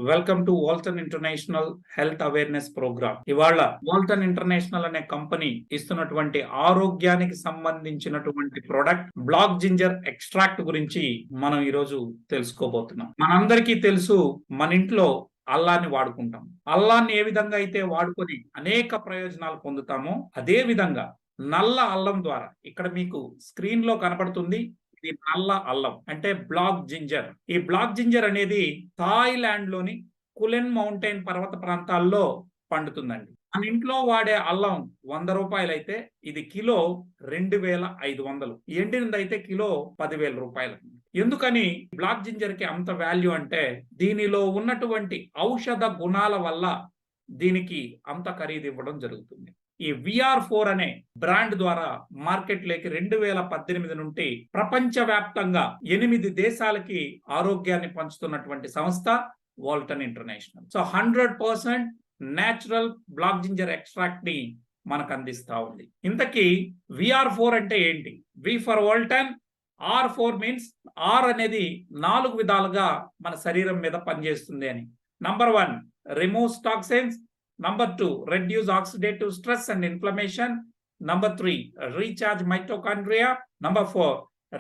Welcome to Walton international health awareness program. ఇవాళ Walton international అనే company ఇస్తున్నటువంటి ఆరోగ్యానికి సంబంధించినటువంటి ప్రొడక్ట్ బ్లాక్ జింజర్ ఎక్స్ట్రాక్ట్ గురించి మనం ఈరోజు తెలుసుకోబోతున్నాం. మనందరికీ తెలుసు, మన ఇంట్లో అల్లాన్ని వాడుకుంటాం. అల్లాన్ని ఏ విధంగా అయితే వాడుకొని అనేక ప్రయోజనాలు పొందుతామో అదే విధంగా నల్ల అల్లం ద్వారా, ఇక్కడ మీకు స్క్రీన్ లో కనపడుతుంది, ఇది నల్ల అల్లం అంటే బ్లాక్ జింజర్. ఈ బ్లాక్ జింజర్ అనేది థాయిలాండ్ లోని కులెన్ మౌంటైన్ పర్వత ప్రాంతాల్లో పండుతుందండి. మన ఇంట్లో వాడే అల్లం 100 రూపాయలు అయితే ఇది కిలో 2500. ఎండినది అయితే కిలో 10,000 రూపాయలు. ఎందుకని బ్లాక్ జింజర్ కి అంత వాల్యూ అంటే దీనిలో ఉన్నటువంటి ఔషధ గుణాల వల్ల దీనికి అంత ఖరీదు ఇవ్వడం జరుగుతుంది. ఈ VR4 అనే బ్రాండ్ ద్వారా మార్కెట్ లోకి 2018 నుండి ప్రపంచవ్యాప్తంగా 8 దేశాలకి ఆరోగ్యాన్ని పంచుతున్నటువంటి సంస్థ Walton international. So 100% natural black ginger extract ని మనకు అందిస్తా ఉంది. ఇంతకీ VR4 అంటే ఏంటి? V for Walton, R4 means R అనేది 4 విధాలుగా మన శరీరం మీద పనిచేస్తుంది అని. Number 1 removes toxins. Number 2, reduce oxidative stress and inflammation. Number 3, recharge mitochondria. Number 4,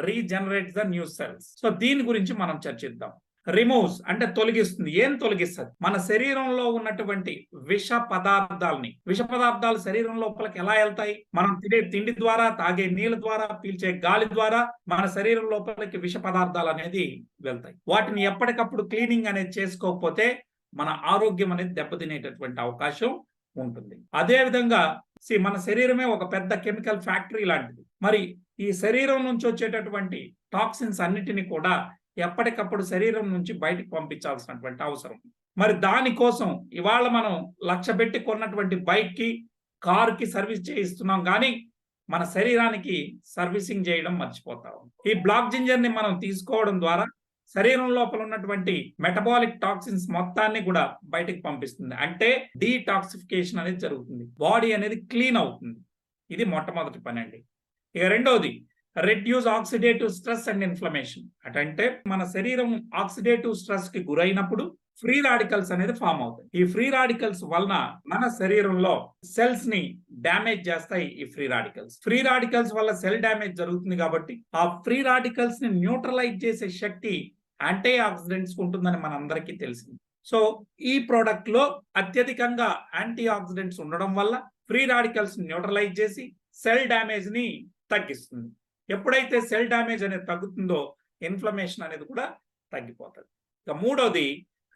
regenerate the new cells. So దీని గురించి మనం చర్చిద్దాం. రిమూవ్స్ అంటే తొలగిస్తుంది. ఏం తొలగిస్తుంది? మన శరీరంలో ఉన్నటువంటి విష పదార్థాలు శరీరం లోపలికి ఎలా వెళ్తాయి? మనం తినే తిండి ద్వారా, తాగే నీళ్ళ ద్వారా, పీల్చే గాలి ద్వారా మన శరీరం లోపలికి విష పదార్థాలు అనేది వెళ్తాయి. వాటిని ఎప్పటికప్పుడు క్లీనింగ్ అనేది చేసుకోకపోతే మన ఆరోగ్యం అనేది దెబ్బతినేటటువంటి అవకాశం ఉంటుంది. అదే విధంగా మన శరీరమే ఒక పెద్ద కెమికల్ ఫ్యాక్టరీ లాంటిది. మరి ఈ శరీరం నుంచి వచ్చేటటువంటి టాక్సిన్స్ అన్నిటిని కూడా ఎప్పటికప్పుడు శరీరం నుంచి బయటకు పంపించాల్సినటువంటి అవసరం. మరి దానికోసం ఇవాళ మనం లక్ష పెట్టి కొన్నటువంటి బైక్ కి, కార్ కి సర్వీస్ చేయిస్తున్నాం, కానీ మన శరీరానికి సర్వీసింగ్ చేయడం మర్చిపోతాం. ఈ బ్లాక్ జింజర్ ని మనం తీసుకోవడం ద్వారా శరీరం లోపల ఉన్నటువంటి మెటబాలిక్ టాక్సిన్స్ మొత్తాన్ని కూడా బయటకు పంపిస్తుంది. అంటే డీటాక్సిఫికేషన్ అనేది జరుగుతుంది. బాడీ అనేది క్లీన్ అవుతుంది. ఇది మొట్టమొదటి పని అండి. ఇక రెండోది reduce oxidative stress and inflammation. అంటే మన శరీరం ఆక్సిడేటివ్ స్ట్రెస్ కి గురైనప్పుడు ఫ్రీ రాడికల్స్ అనేది ఫామ్ అవుతాయి. ఈ ఫ్రీ రాడికల్స్ వలన మన శరీరంలో సెల్స్ ని డ్యామేజ్ చేస్తాయి. ఈ ఫ్రీ రాడికల్స్ వల్ల సెల్ డ్యామేజ్ జరుగుతుంది. కాబట్టి ఆ ఫ్రీ రాడికల్స్ ని న్యూట్రలైజ్ చేసే శక్తి యాంటీ ఆక్సిడెంట్స్ ఉంటుందని మనందరికీ తెలిసింది. సో ఈ ప్రోడక్ట్ లో అత్యధికంగా యాంటీ ఆక్సిడెంట్స్ ఉండడం వల్ల ఫ్రీ రాడికల్స్ న్యూట్రలైజ్ చేసి సెల్ డ్యామేజ్ ని తగ్గిస్తుంది. ఎప్పుడైతే సెల్ డ్యామేజ్ అనేది తగ్గుతుందో ఇన్ఫ్లమేషన్ అనేది కూడా తగ్గిపోతుంది. ఇక మూడోది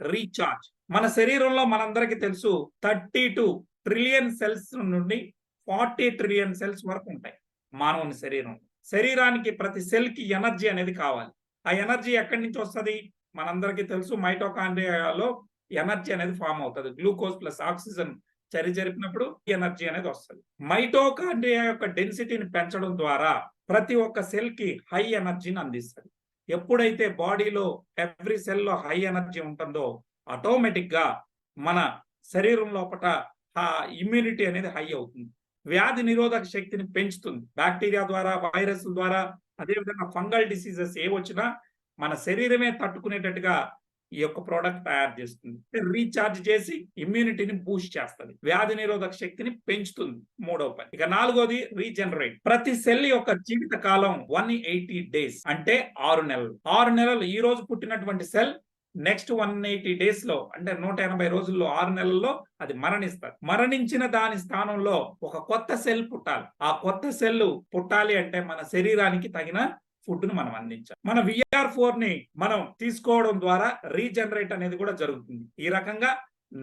రీఛార్జ్. మన శరీరంలో మనందరికీ తెలుసు 32 ట్రిలియన్ సెల్స్ నుండి 40 ట్రిలియన్ సెల్స్ వరకు ఉంటాయి మానవుని శరీరానికి ప్రతి సెల్ కి ఎనర్జీ అనేది కావాలి. ఆ ఎనర్జీ ఎక్కడి నుంచి వస్తుంది? మనందరికీ తెలుసు, మైటోకాండ్రియాలో ఎనర్జీ అనేది ఫామ్ అవుతుంది. గ్లూకోజ్ ప్లస్ ఆక్సిజన్ జరిపినప్పుడు ఎనర్జీ అనేది వస్తుంది. మైటోకాండ్రియా యొక్క డెన్సిటీని పెంచడం ద్వారా ప్రతి ఒక్క సెల్ కి హై ఎనర్జీని అందిస్తుంది. ఎప్పుడైతే బాడీలో ఎవ్రీ సెల్ లో హై ఎనర్జీ ఉంటుందో ఆటోమేటిక్ గా మన శరీరం లోపల ఆ ఇమ్యూనిటీ అనేది హై అవుతుంది. వ్యాధి నిరోధక శక్తిని పెంచుతుంది. బ్యాక్టీరియా ద్వారా, వైరస్ ద్వారా, అదేవిధంగా ఫంగల్ డిసీజెస్ ఏ వచ్చినా మన శరీరమే తట్టుకునేటట్టుగా ఈ యొక్క ప్రోడక్ట్ తయారు చేస్తుంది. రీఛార్జ్ చేసి ఇమ్యూనిటీని బూస్ట్ చేస్తుంది, వ్యాధి నిరోధక శక్తిని పెంచుతుంది. మూడవ పని. ఇక నాలుగోది రీజనరేట్. ప్రతి సెల్ యొక్క జీవిత కాలం 180 డేస్ అంటే 6 నెలలు. 6 నెలలు ఈ రోజు పుట్టినటువంటి సెల్ నెక్స్ట్ 180 డేస్ లో అంటే 180 రోజుల్లో 6 నెలల్లో అది మరణిస్తారు. మరణించిన దాని స్థానంలో ఒక కొత్త సెల్ పుట్టాలి. ఆ కొత్త సెల్ పుట్టాలి అంటే మన శరీరానికి తగిన ఫుడ్ ను మనం అందించాలి. మన VR4 ని మనం తీసుకోవడం ద్వారా రీజనరేట్ అనేది కూడా జరుగుతుంది. ఈ రకంగా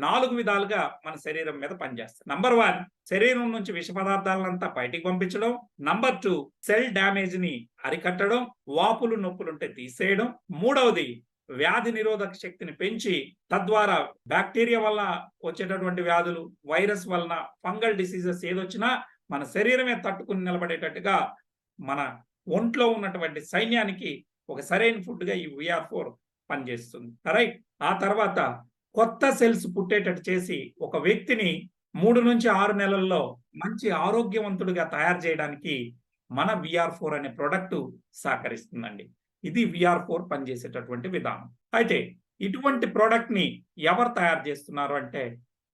4 విధాలుగా మన శరీరం మీద పనిచేస్తుంది. నంబర్ 1 శరీరం నుంచి విష పదార్థాలంతా బయటికి పంపించడం. నంబర్ 2 సెల్ డ్యామేజ్ ని అరికట్టడం, వాపులు నొప్పులుంటే తీసేయడం. మూడవది వ్యాధి నిరోధక శక్తిని పెంచి తద్వారా బ్యాక్టీరియా వల్ల వచ్చేటటువంటి వ్యాధులు, వైరస్ వలన, ఫంగల్ డిసీజెస్ ఏదొచ్చినా మన శరీరమే తట్టుకుని నిలబడేటట్టుగా మన ఒంట్లో ఉన్నటువంటి సైన్యానికి ఒక సరైన ఫుడ్ గా ఈ VR4 పనిచేస్తుంది. రైట్. ఆ తర్వాత కొత్త సెల్స్ పుట్టేటట్టు చేసి ఒక వ్యక్తిని 3 నుంచి 6 నెలల్లో మంచి ఆరోగ్యవంతుడిగా తయారు చేయడానికి మన VR4 అనే ప్రొడక్ట్ సహకరిస్తుందండి. ఇది VR4 పనిచేసేటటువంటి విధానం. అయితే ఇటువంటి ప్రోడక్ట్ ని ఎవరు తయారు చేస్తున్నారు అంటే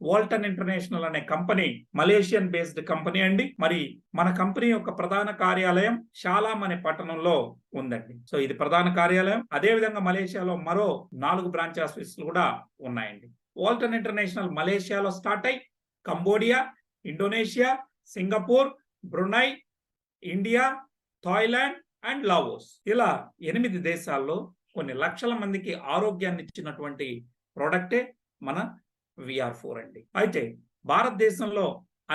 వాల్టన్ ఇంటర్నేషనల్ అనే కంపెనీ మలేషియన్ బేస్డ్ కంపెనీ అండి. మరి మన కంపెనీ యొక్క ప్రధాన కార్యాలయం షాలాం అనే పట్టణంలో ఉందండి. సో ఇది ప్రధాన కార్యాలయం. అదే విధంగా మలేషియాలో మరో 4 బ్రాంచ్ ఆఫీసులు కూడా ఉన్నాయండి. వాల్టన్ ఇంటర్నేషనల్ మలేషియాలో స్టార్ట్ అయి Cambodia, Indonesia, Singapore, Brunei, India, Thailand and Laos ఇలా 8 దేశాల్లో కొన్ని లక్షల మందికి ఆరోగ్యాన్ని ఇచ్చినటువంటి ప్రోడక్టే మన VR4 అండి. అయితే భారతదేశంలో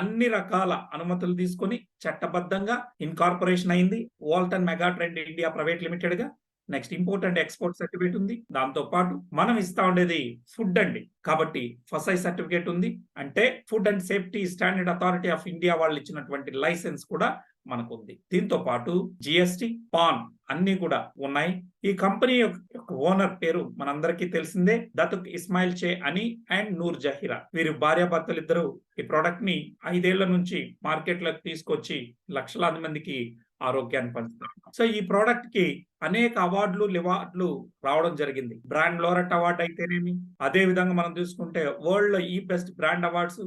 అన్ని రకాల అనుమతులు తీసుకొని చట్టబద్ధంగా ఇన్కార్పొరేషన్ అయింది Walton mega trend India private limited గా. Next import and export certificate ఉంది. దాంతో పాటు మనం ఇస్తా ఉండేది ఫుడ్ అండి. కాబట్టి ఫసై సర్టిఫికేట్ ఉంది. అంటే food and safety standard authority of India వాళ్ళు ఇచ్చినటువంటి లైసెన్స్ కూడా మనకు ఉంది. దీంతో పాటు జిఎస్టి, పాన్ అన్ని కూడా ఉన్నాయి. ఈ కంపెనీ యొక్క ఓనర్ పేరు మనందరికీ తెలిసిందే, దతుక్ ఇస్మాయిల్ చే అని అండ్ నూర్ జహీరా. వీరు భార్యాభర్తలు ఇద్దరు ఈ ప్రోడక్ట్ ని 5 ఏళ్ల నుంచి మార్కెట్ లోకి తీసుకొచ్చి లక్షలాది మందికి ఆరోగ్యాన్ని పంచుతారు. సో ఈ ప్రోడక్ట్ కి అనేక అవార్డులు రివార్డులు రావడం జరిగింది. బ్రాండ్ లోరెట్ అవార్డు అయితేనేమి, అదే విధంగా మనం చూసుకుంటే వరల్డ్ లో ఈ best brand awards,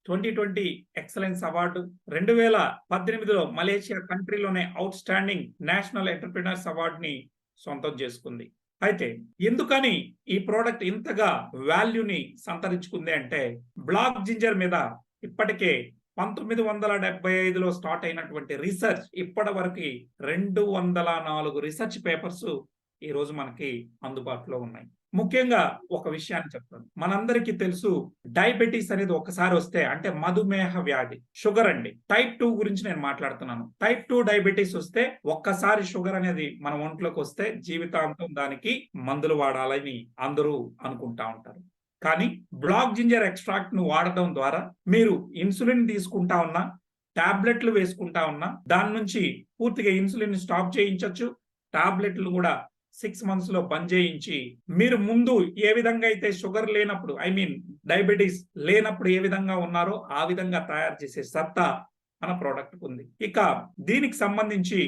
2020 excellence award, 2018లో మలేషియా కంట్రీలోనే outstanding national entrepreneurs award ని సొంతం చేసుకుంది. అయితే ఎందుకని ఈ ప్రోడక్ట్ ఇంతగా వాల్యూని సంతరించుకుంది అంటే బ్లాక్ జింజర్ మీద ఇప్పటికే 1975లో స్టార్ట్ అయినటువంటి రీసెర్చ్ ఇప్పటి వరకు 204 రీసెర్చ్ పేపర్స్ ఈ రోజు మనకి అందుబాటులో ఉన్నాయి. ముఖ్యంగా ఒక విషయాన్ని చెప్తాను. మనందరికీ తెలుసు డయాబెటీస్ అనేది ఒకసారి వస్తే అంటే మధుమేహ వ్యాధి, షుగర్ అండి. టైప్ 2 గురించి నేను మాట్లాడుతున్నాను. టైప్ 2 డయాబెటీస్ వస్తే ఒక్కసారి షుగర్ అనేది మన ఒంట్లోకి వస్తే జీవితాంతం దానికి మందులు వాడాలని అందరూ అనుకుంటా ఉంటారు. కానీ బ్లాక్ జింజర్ ఎక్స్ట్రాక్ట్ ను వాడటం ద్వారా మీరు ఇన్సులిన్ తీసుకుంటా ఉన్నా, టాబ్లెట్లు వేసుకుంటా ఉన్నా దాని నుంచి పూర్తిగా ఇన్సులిన్ స్టాప్ చేయించవచ్చు. టాబ్లెట్లు కూడా 6 మంత్స్ లో బంద్ చేయించి మీరు ముందు ఏ విధంగా అయితే షుగర్ లేనప్పుడు డయాబెటీస్ లేనప్పుడు ఏ విధంగా ఉన్నారో ఆ విధంగా తయారు చేసే సత్తా మన ప్రోడక్ట్ ఉంది. ఇక దీనికి సంబంధించి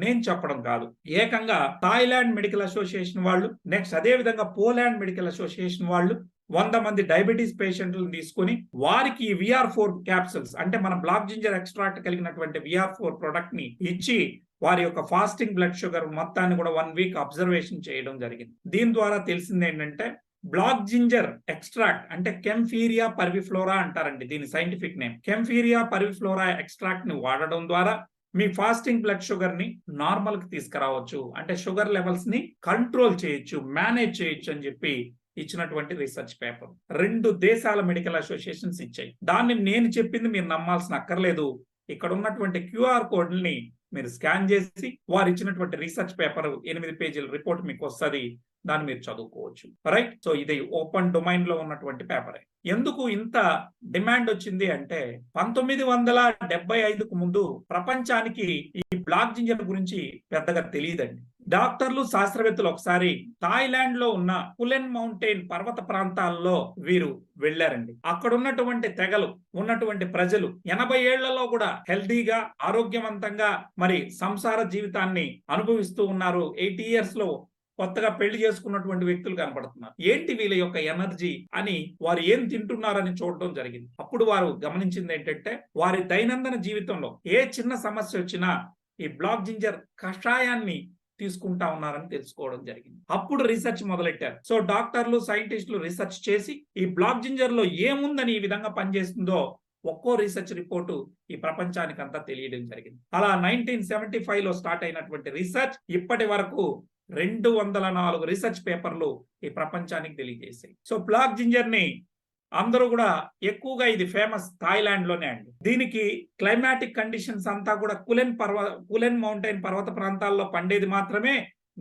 నేను చెప్పడం కాదు, ఏకంగా థాయిలాండ్ మెడికల్ అసోసియేషన్ వాళ్ళు, నెక్స్ట్ అదే విధంగా పోలాండ్ మెడికల్ అసోసియేషన్ వాళ్ళు 100 మంది డయాబెటీస్ పేషెంట్లను తీసుకొని వారికి VR4 క్యాప్సూల్స్ అంటే మన బ్లాక్ జింజర్ ఎక్స్ట్రాక్ట్ కలిగినటువంటి VR4 ప్రోడక్ట్ ని ఇచ్చి వారి యొక్క ఫాస్టింగ్ బ్లడ్ షుగర్ మొత్తాన్ని కూడా 1 వీక్ అబ్జర్వేషన్ చేయడం జరిగింది. దీని ద్వారా తెలిసింది ఏంటంటే బ్లాక్ జింజర్ ఎక్స్ట్రాక్ట్ అంటే కెంఫీరియా పర్విఫ్లోరా అంటారండి దీని సైంటిఫిక్ నేమ్. కెంఫీరియా పర్విఫ్లోరా ఎక్స్ట్రాక్ట్ ని వాడడం ద్వారా మీ ఫాస్టింగ్ బ్లడ్ షుగర్ ని నార్మల్ కి తీసుకురావచ్చు, అంటే షుగర్ లెవెల్స్ ని కంట్రోల్ చేయొచ్చు, మేనేజ్ చేయొచ్చు అని చెప్పి ఇచ్చినటువంటి రీసెర్చ్ పేపర్ 2 దేశాల మెడికల్ అసోసియేషన్స్ ఇచ్చాయి. దాన్ని నేను చెప్పింది మీరు నమ్మాల్సిన అక్కర్లేదు. ఇక్కడ ఉన్నటువంటి QR కోడ్ని మీరు స్కాన్ చేసి వారు ఇచ్చినటువంటి రీసెర్చ్ పేపర్ 8 పేజీల రిపోర్ట్ మీకు వస్తుంది, దాన్ని మీరు చదువుకోవచ్చు. రైట్. సో ఇది ఓపెన్ డొమైన్ లో ఉన్నటువంటి పేపరే. ఎందుకు ఇంత డిమాండ్ వచ్చింది అంటే 1975కు ముందు ప్రపంచానికి ఈ బ్లాక్ జింజర్ గురించి పెద్దగా తెలియదండి. డాక్టర్లు, శాస్త్రవేత్తలు ఒకసారి థాయిలాండ్ లో ఉన్న కులెన్ మౌంటైన్ పర్వత ప్రాంతాల్లో వీరు వెళ్లారండి. అక్కడ ఉన్నటువంటి తెగలు, ఉన్నటువంటి ప్రజలు 80 ఏళ్లలో కూడా హెల్దీగా, ఆరోగ్యవంతంగా మరి సంసార జీవితాన్ని అనుభవిస్తూ ఉన్నారు. 80 ఇయర్స్ లో కొత్తగా పెళ్లి చేసుకున్నటువంటి వ్యక్తులు కనపడుతున్నారు. ఏంటి వీళ్ళ యొక్క ఎనర్జీ అని వారు ఏం తింటున్నారని చూడడం జరిగింది. అప్పుడు వారు గమనించింది ఏంటంటే వారి దైనందిన జీవితంలో ఏ చిన్న సమస్య వచ్చినా ఈ బ్లాక్ జింజర్ కషాయాన్ని తీసుకుంటా ఉన్నారని తెలుసుకోవడం జరిగింది. అప్పుడు రీసెర్చ్ మొదలెట్టారు. సో డాక్టర్లు, సైంటిస్టులు రీసెర్చ్ చేసి ఈ బ్లాక్ జింజర్ లో ఏముందని ఈ విధంగా పనిచేస్తుందో ఒక్కో రీసెర్చ్ రిపోర్టు ఈ ప్రపంచానికి అంతా తెలియడం జరిగింది. అలా 1975లో స్టార్ట్ అయినటువంటి రీసెర్చ్ ఇప్పటి వరకు 204 రీసెర్చ్ పేపర్లు ఈ ప్రపంచానికి తెలియజేశాయి. సో బ్లాక్ జింజర్ ని అందరూ కూడా ఎక్కువగా ఇది ఫేమస్ థాయిలాండ్ లోనే అండి. దీనికి క్లైమాటిక్ కండిషన్స్ అంతా కూడా కులెన్ మౌంటైన్ పర్వత ప్రాంతాల్లో పండేది మాత్రమే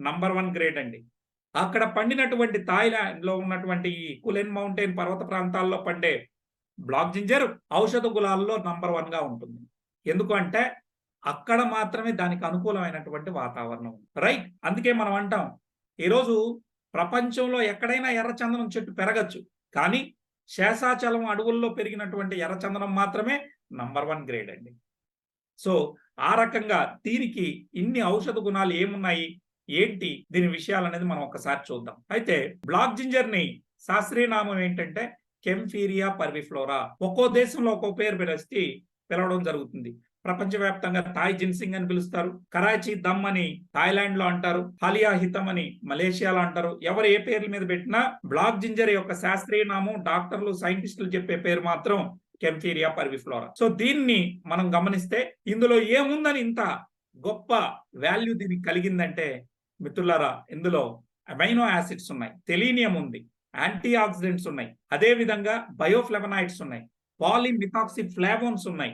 నంబర్ 1 గ్రేడ్ అండి. అక్కడ పండినటువంటి థాయిలాండ్ లో ఉన్నటువంటి ఈ కులెన్ మౌంటైన్ పర్వత ప్రాంతాల్లో పండే బ్లాక్ జింజర్ ఔషధ గులాల్లో నంబర్ 1 గా ఉంటుంది. ఎందుకంటే అక్కడ మాత్రమే దానికి అనుకూలమైనటువంటి వాతావరణం. రైట్. అందుకే మనం అంటాం ఈరోజు ప్రపంచంలో ఎక్కడైనా ఎర్రచందనం చెట్టు పెరగచ్చు, కానీ శేషాచలం అడవుల్లో పెరిగినటువంటి ఎర్రచందనం మాత్రమే నంబర్ 1 గ్రేడ్ అండి. సో ఆ రకంగా దీనికి ఇన్ని ఔషధ గుణాలు ఏమున్నాయి, ఏంటి దీని విషయాలు అనేది మనం ఒకసారి చూద్దాం. అయితే బ్లాక్ జింజర్ ని శాస్త్రీయ నామం ఏంటంటే కెంఫీరియా పర్విఫ్లోరా. ఒక్కో దేశంలో ఒక్కో పేరు పిలవడం జరుగుతుంది. ప్రపంచవ్యాప్తంగా థాయ్ జిన్సింగ్ అని పిలుస్తారు, కరాచీ దమ్ అని థాయిలాండ్ లో అంటారు, హాలియా హితం అని మలేషియాలో అంటారు. ఎవరు ఏ పేర్ల మీద పెట్టినా బ్లాక్ జింజర్ యొక్క శాస్త్రీయ నామం డాక్టర్లు సైంటిస్టులు చెప్పే పేరు మాత్రం కెంఫీరియా పర్విఫ్లోరా. సో దీన్ని మనం గమనిస్తే ఇందులో ఏముందని ఇంత గొప్ప వాల్యూ దీనికి కలిగిందంటే మిత్రులారా, ఇందులో అమైనో యాసిడ్స్ ఉన్నాయి, సెలీనియం ఉంది, యాంటీ ఆక్సిడెంట్స్ ఉన్నాయి, అదే విధంగా బయోఫ్లెవనాయిడ్స్ ఉన్నాయి, పాలిమిథాక్సి ఫ్లావోన్స్ ఉన్నాయి.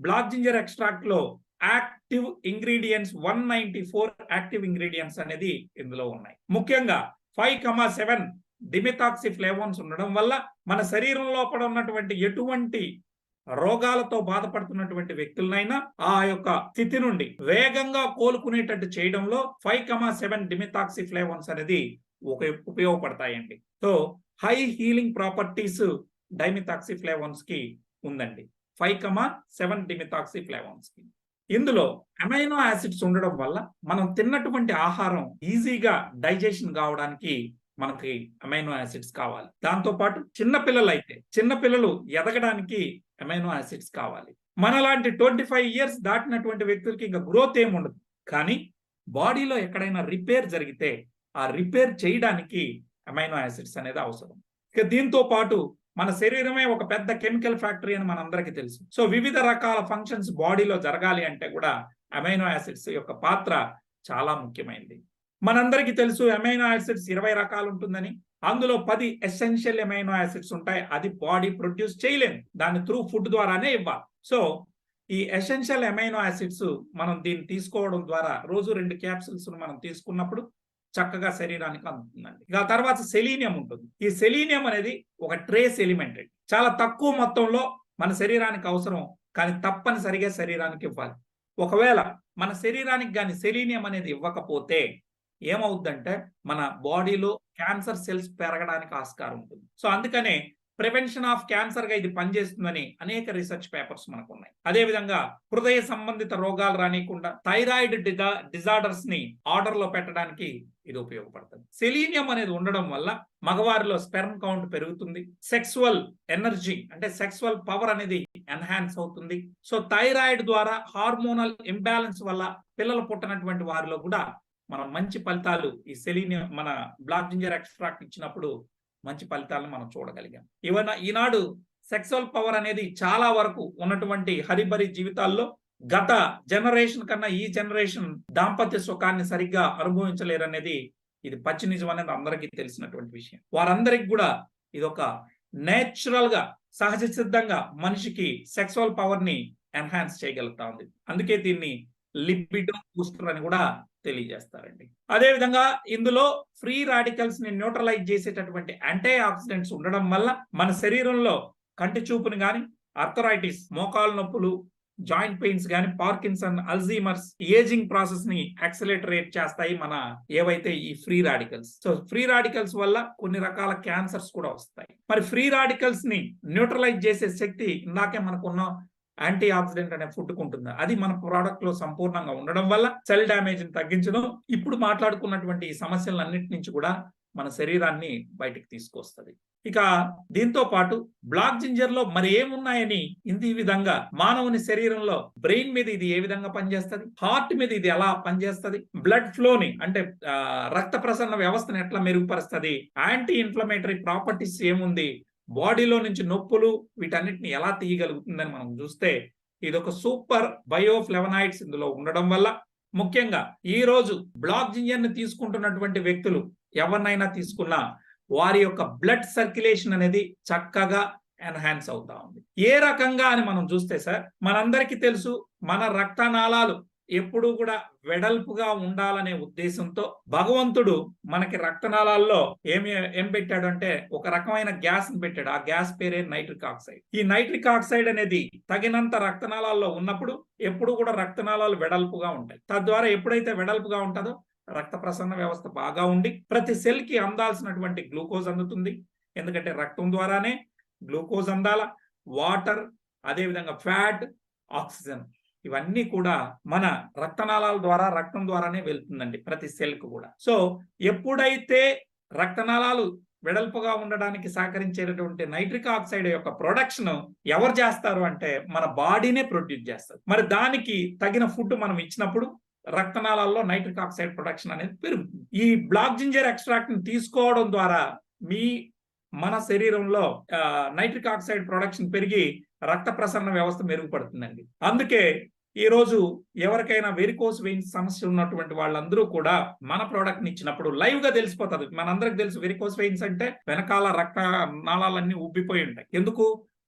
బ్లాక్ జింజర్ ఎక్స్ట్రాక్ట్ లో యాక్టివ్ ఇంగ్రీడియంట్స్ 194 యాక్టివ్ ఇంగ్రీడియంట్స్ అనేది ఇందులో ఉన్నాయి. ముఖ్యంగా 5,7 డిమిథాక్సి ఫ్లావోన్స్ ఉండడం వల్ల మన శరీరం లోపల ఉన్నటువంటి ఎటువంటి రోగాలతో బాధపడుతున్నటువంటి వ్యక్తులనైనా ఆ యొక్క స్థితి నుండి వేగంగా కోలుకునేటట్టు చేయడంలో 5,7 డిమిథాక్సి ఫ్లావోన్స్ అనేది ఉపయోగపడతాయండి. సో హై హీలింగ్ ప్రాపర్టీస్ డైమిథాక్సి ఫ్లావోన్స్ కి ఉందండి, 5,7 డిమిథాక్సి ఫ్లావోన్స్ కి. ఇందులో అమైనో యాసిడ్స్ ఉండడం వల్ల మనం తిన్నటువంటి ఆహారం ఈజీగా డైజెషన్ కావడానికి మనకి అమైనో యాసిడ్స్ కావాలి. దాంతో పాటు చిన్నపిల్లలు ఎదగడానికి అమైనో యాసిడ్స్ కావాలి. మనలాంటి 25 ఇయర్స్ దాటినటువంటి వ్యక్తులకి ఇంకా గ్రోత్ ఏమి ఉండదు, కానీ బాడీలో ఎక్కడైనా రిపేర్ జరిగితే ఆ రిపేర్ చేయడానికి అమైనో యాసిడ్స్ అనేది అవసరం. ఇక దీంతో పాటు మన శరీరమే ఒక పెద్ద కెమికల్ ఫ్యాక్టరీ అని మనందరికీ తెలుసు. సో వివిధ రకాల ఫంక్షన్స్ బాడీలో జరగాలి అంటే కూడా అమైనో యాసిడ్స్ యొక్క పాత్ర చాలా ముఖ్యమైనది. మనందరికీ తెలుసు అమైనో యాసిడ్స్ 20 రకాలు ఉంటుందని. అందులో 10 ఎసెన్షియల్ అమైనో యాసిడ్స్ ఉంటాయి. అది బాడీ ప్రొడ్యూస్ చేయలేము, దాన్ని త్రూ ఫుడ్ ద్వారానే ఇవ్వాలి. సో ఈ ఎసెన్షియల్ అమైనో యాసిడ్స్ మనం దీన్ని తీసుకోవడం ద్వారా రోజు 2 క్యాప్సూల్స్ మనం తీసుకున్నప్పుడు చక్కగా శరీరానికి అందుతుందండి. ఇక తర్వాత సెలీనియం ఉంటుంది. ఈ సెలీనియం అనేది ఒక ట్రేస్ ఎలిమెంట్, చాలా తక్కువ మొత్తంలో మన శరీరానికి అవసరం, కానీ తప్పనిసరిగా శరీరానికి ఇవ్వాలి. ఒకవేళ మన శరీరానికి కానీ సెలీనియం అనేది ఇవ్వకపోతే ఏమవుద్దంటే మన బాడీలో క్యాన్సర్ సెల్స్ పెరగడానికి ఆస్కారం ఉంటుంది. సో అందుకనే ప్రివెన్షన్ ఆఫ్ క్యాన్సర్ గా ఇది పనిచేస్తుందని అనేక రీసెర్చ్ పేపర్స్ మనకు ఉన్నాయి. అదేవిధంగా హృదయ సంబంధిత రోగాలు రానియకుండా థైరాయిడ్ డిజార్డర్స్ ని ఆర్డర్ లో పెట్టడానికి ఇది ఉపయోగపడుతుంది. సెలీనియం అనేది ఉండడం వల్ల మగవారిలో స్పెర్మ్ కౌంట్ పెరుగుతుంది, సెక్సువల్ ఎనర్జీ అంటే సెక్సువల్ పవర్ అనేది ఎన్హాన్స్ అవుతుంది. సో థైరాయిడ్ ద్వారా హార్మోనల్ ఇంబ్యాలెన్స్ వల్ల పిల్లలు పుట్టినటువంటి వారిలో కూడా మనం మంచి ఫలితాలు ఈ సెలీనియం మన బ్లాక్ జింజర్ ఎక్స్ట్రాక్ట్ ఇచ్చినప్పుడు మంచి ఫలితాలను మనం చూడగలిగాం. ఈనాడు సెక్సువల్ పవర్ అనేది చాలా వరకు ఉన్నటువంటి హరిబరి జీవితాల్లో గత జనరేషన్ కన్నా ఈ జనరేషన్ దాంపత్య సుఖాన్ని సరిగ్గా అనుభవించలేరనేది ఇది పచ్చి నిజం అనేది అందరికీ తెలిసినటువంటి విషయం. వారందరికి కూడా ఇది ఒక నేచురల్ గా సహజ సిద్ధంగా మనిషికి సెక్సువల్ పవర్ ని ఎన్హాన్స్ చేయగలుగుతా ఉంది. అందుకే దీన్ని లిపిడో బూస్టర్ అని కూడా తెలియజేస్తారండి. అదేవిధంగా ఇందులో ఫ్రీ రాడికల్స్ ని న్యూట్రలైజ్ చేసేటటువంటి యాంటీ ఆక్సిడెంట్స్ ఉండడం వల్ల మన శరీరంలో కంటి చూపుని గాని, ఆర్థరైటిస్ మోకాలు నొప్పులు, జాయింట్ పెయిన్స్ గాని, పార్కిన్సన్, అల్జీమర్స్, ఏజింగ్ ప్రాసెస్ ని యాక్సిలరేట్ చేస్తాయి మన ఏవైతే ఈ free radicals. So free radicals వల్ల కొన్ని రకాల క్యాన్సర్స్ కూడా వస్తాయి. మరి ఫ్రీ రాడికల్స్ ని న్యూట్రలైజ్ చేసే శక్తి ఇందాకే మనకున్న యాంటీ ఆక్సిడెంట్ అనే ఫుడ్ ఉంటుంది, అది మన ప్రోడక్ట్ లో సంపూర్ణంగా ఉండడం వల్ల సెల్ డ్యామేజ్ ని తగ్గించడం, ఇప్పుడు మాట్లాడుకున్నటువంటి ఈ సమస్యలన్నిటి నుంచి కూడా మన శరీరాన్ని బయటికి తీసుకొస్తుంది. ఇక దీంతో పాటు బ్లాక్ జింజర్ లో మరి ఏమున్నాయని ఈ విధంగా మానవుని శరీరంలో బ్రెయిన్ మీద ఇది ఏ విధంగా పనిచేస్తుంది, హార్ట్ మీద ఇది ఎలా పనిచేస్తుంది, బ్లడ్ ఫ్లోని అంటే రక్త ప్రసరణ వ్యవస్థను ఎట్లా మెరుగుపరుస్తుంది, యాంటీ ఇన్ఫ్లమేటరీ ప్రాపర్టీస్ ఏముంది, బాడీలో నుంచి నొప్పులు వీటన్నిటిని ఎలా తీయగలుగుతుందని మనం చూస్తే ఇది ఒక సూపర్ బయోఫ్లెవనాయిడ్స్ ఇందులో ఉండడం వల్ల, ముఖ్యంగా ఈ రోజు బ్లాక్ జింజర్ ని తీసుకుంటున్నటువంటి వ్యక్తులు ఎవరినైనా తీసుకున్నా వారి యొక్క బ్లడ్ సర్క్యులేషన్ అనేది చక్కగా ఎన్హాన్స్ అవుతా ఉంది. ఏ రకంగా అని మనం చూస్తే సార్, మనందరికీ తెలుసు మన రక్తనాళాలు ఎప్పుడు కూడా వెడల్పుగా ఉండాలనే ఉద్దేశంతో భగవంతుడు మనకి రక్తనాళాల్లో ఏం పెట్టాడు అంటే ఒక రకమైన గ్యాస్ ని పెట్టాడు. ఆ గ్యాస్ పేరే నైట్రిక్ ఆక్సైడ్. ఈ నైట్రిక్ ఆక్సైడ్ అనేది తగినంత రక్తనాళాల్లో ఉన్నప్పుడు ఎప్పుడు కూడా రక్తనాళాలు వెడల్పుగా ఉంటాయి. తద్వారా ఎప్పుడైతే వెడల్పుగా ఉంటుందో రక్త ప్రసరణ వ్యవస్థ బాగా ఉండి ప్రతి సెల్ కి అందాల్సినటువంటి గ్లూకోజ్ అందుతుంది. ఎందుకంటే రక్తం ద్వారానే గ్లూకోజ్ అందాల, వాటర్, అదేవిధంగా ఫ్యాట్, ఆక్సిజన్ ఇవన్నీ కూడా మన రక్తనాళాల ద్వారా, రక్తం ద్వారానే వెళ్తుందండి ప్రతి సెల్ కు కూడా. సో ఎప్పుడైతే రక్తనాళాలు వెడల్పుగా ఉండడానికి సహకరించేటటువంటి నైట్రిక్ ఆక్సైడ్ యొక్క ప్రొడక్షన్ ఎవరు చేస్తారు అంటే మన బాడీనే ప్రొడ్యూస్ చేస్తారు. మరి దానికి తగిన ఫుడ్ మనం ఇచ్చినప్పుడు రక్తనాళాల్లో నైట్రిక్ ఆక్సైడ్ ప్రొడక్షన్ అనేది పెరుగుతుంది. ఈ బ్లాక్ జింజర్ ఎక్స్ట్రాక్ట్ ని తీసుకోవడం ద్వారా మన శరీరంలో నైట్రిక్ ఆక్సైడ్ ప్రొడక్షన్ పెరిగి రక్త ప్రసరణ వ్యవస్థ మెరుగుపడుతుందండి. అందుకే ఈ రోజు ఎవరికైనా వెరికోస్ వెయిన్స్ సమస్య ఉన్నటువంటి వాళ్ళందరూ కూడా మన ప్రోడక్ట్ ని ఇచ్చినప్పుడు లైవ్ గా తెలిసిపోతుంది. మనందరికి తెలుసు వెరికోస్ వెయిన్స్ అంటే వెనకాల రక్త నాళాలన్నీ ఉబ్బిపోయి ఉంటాయి. ఎందుకు?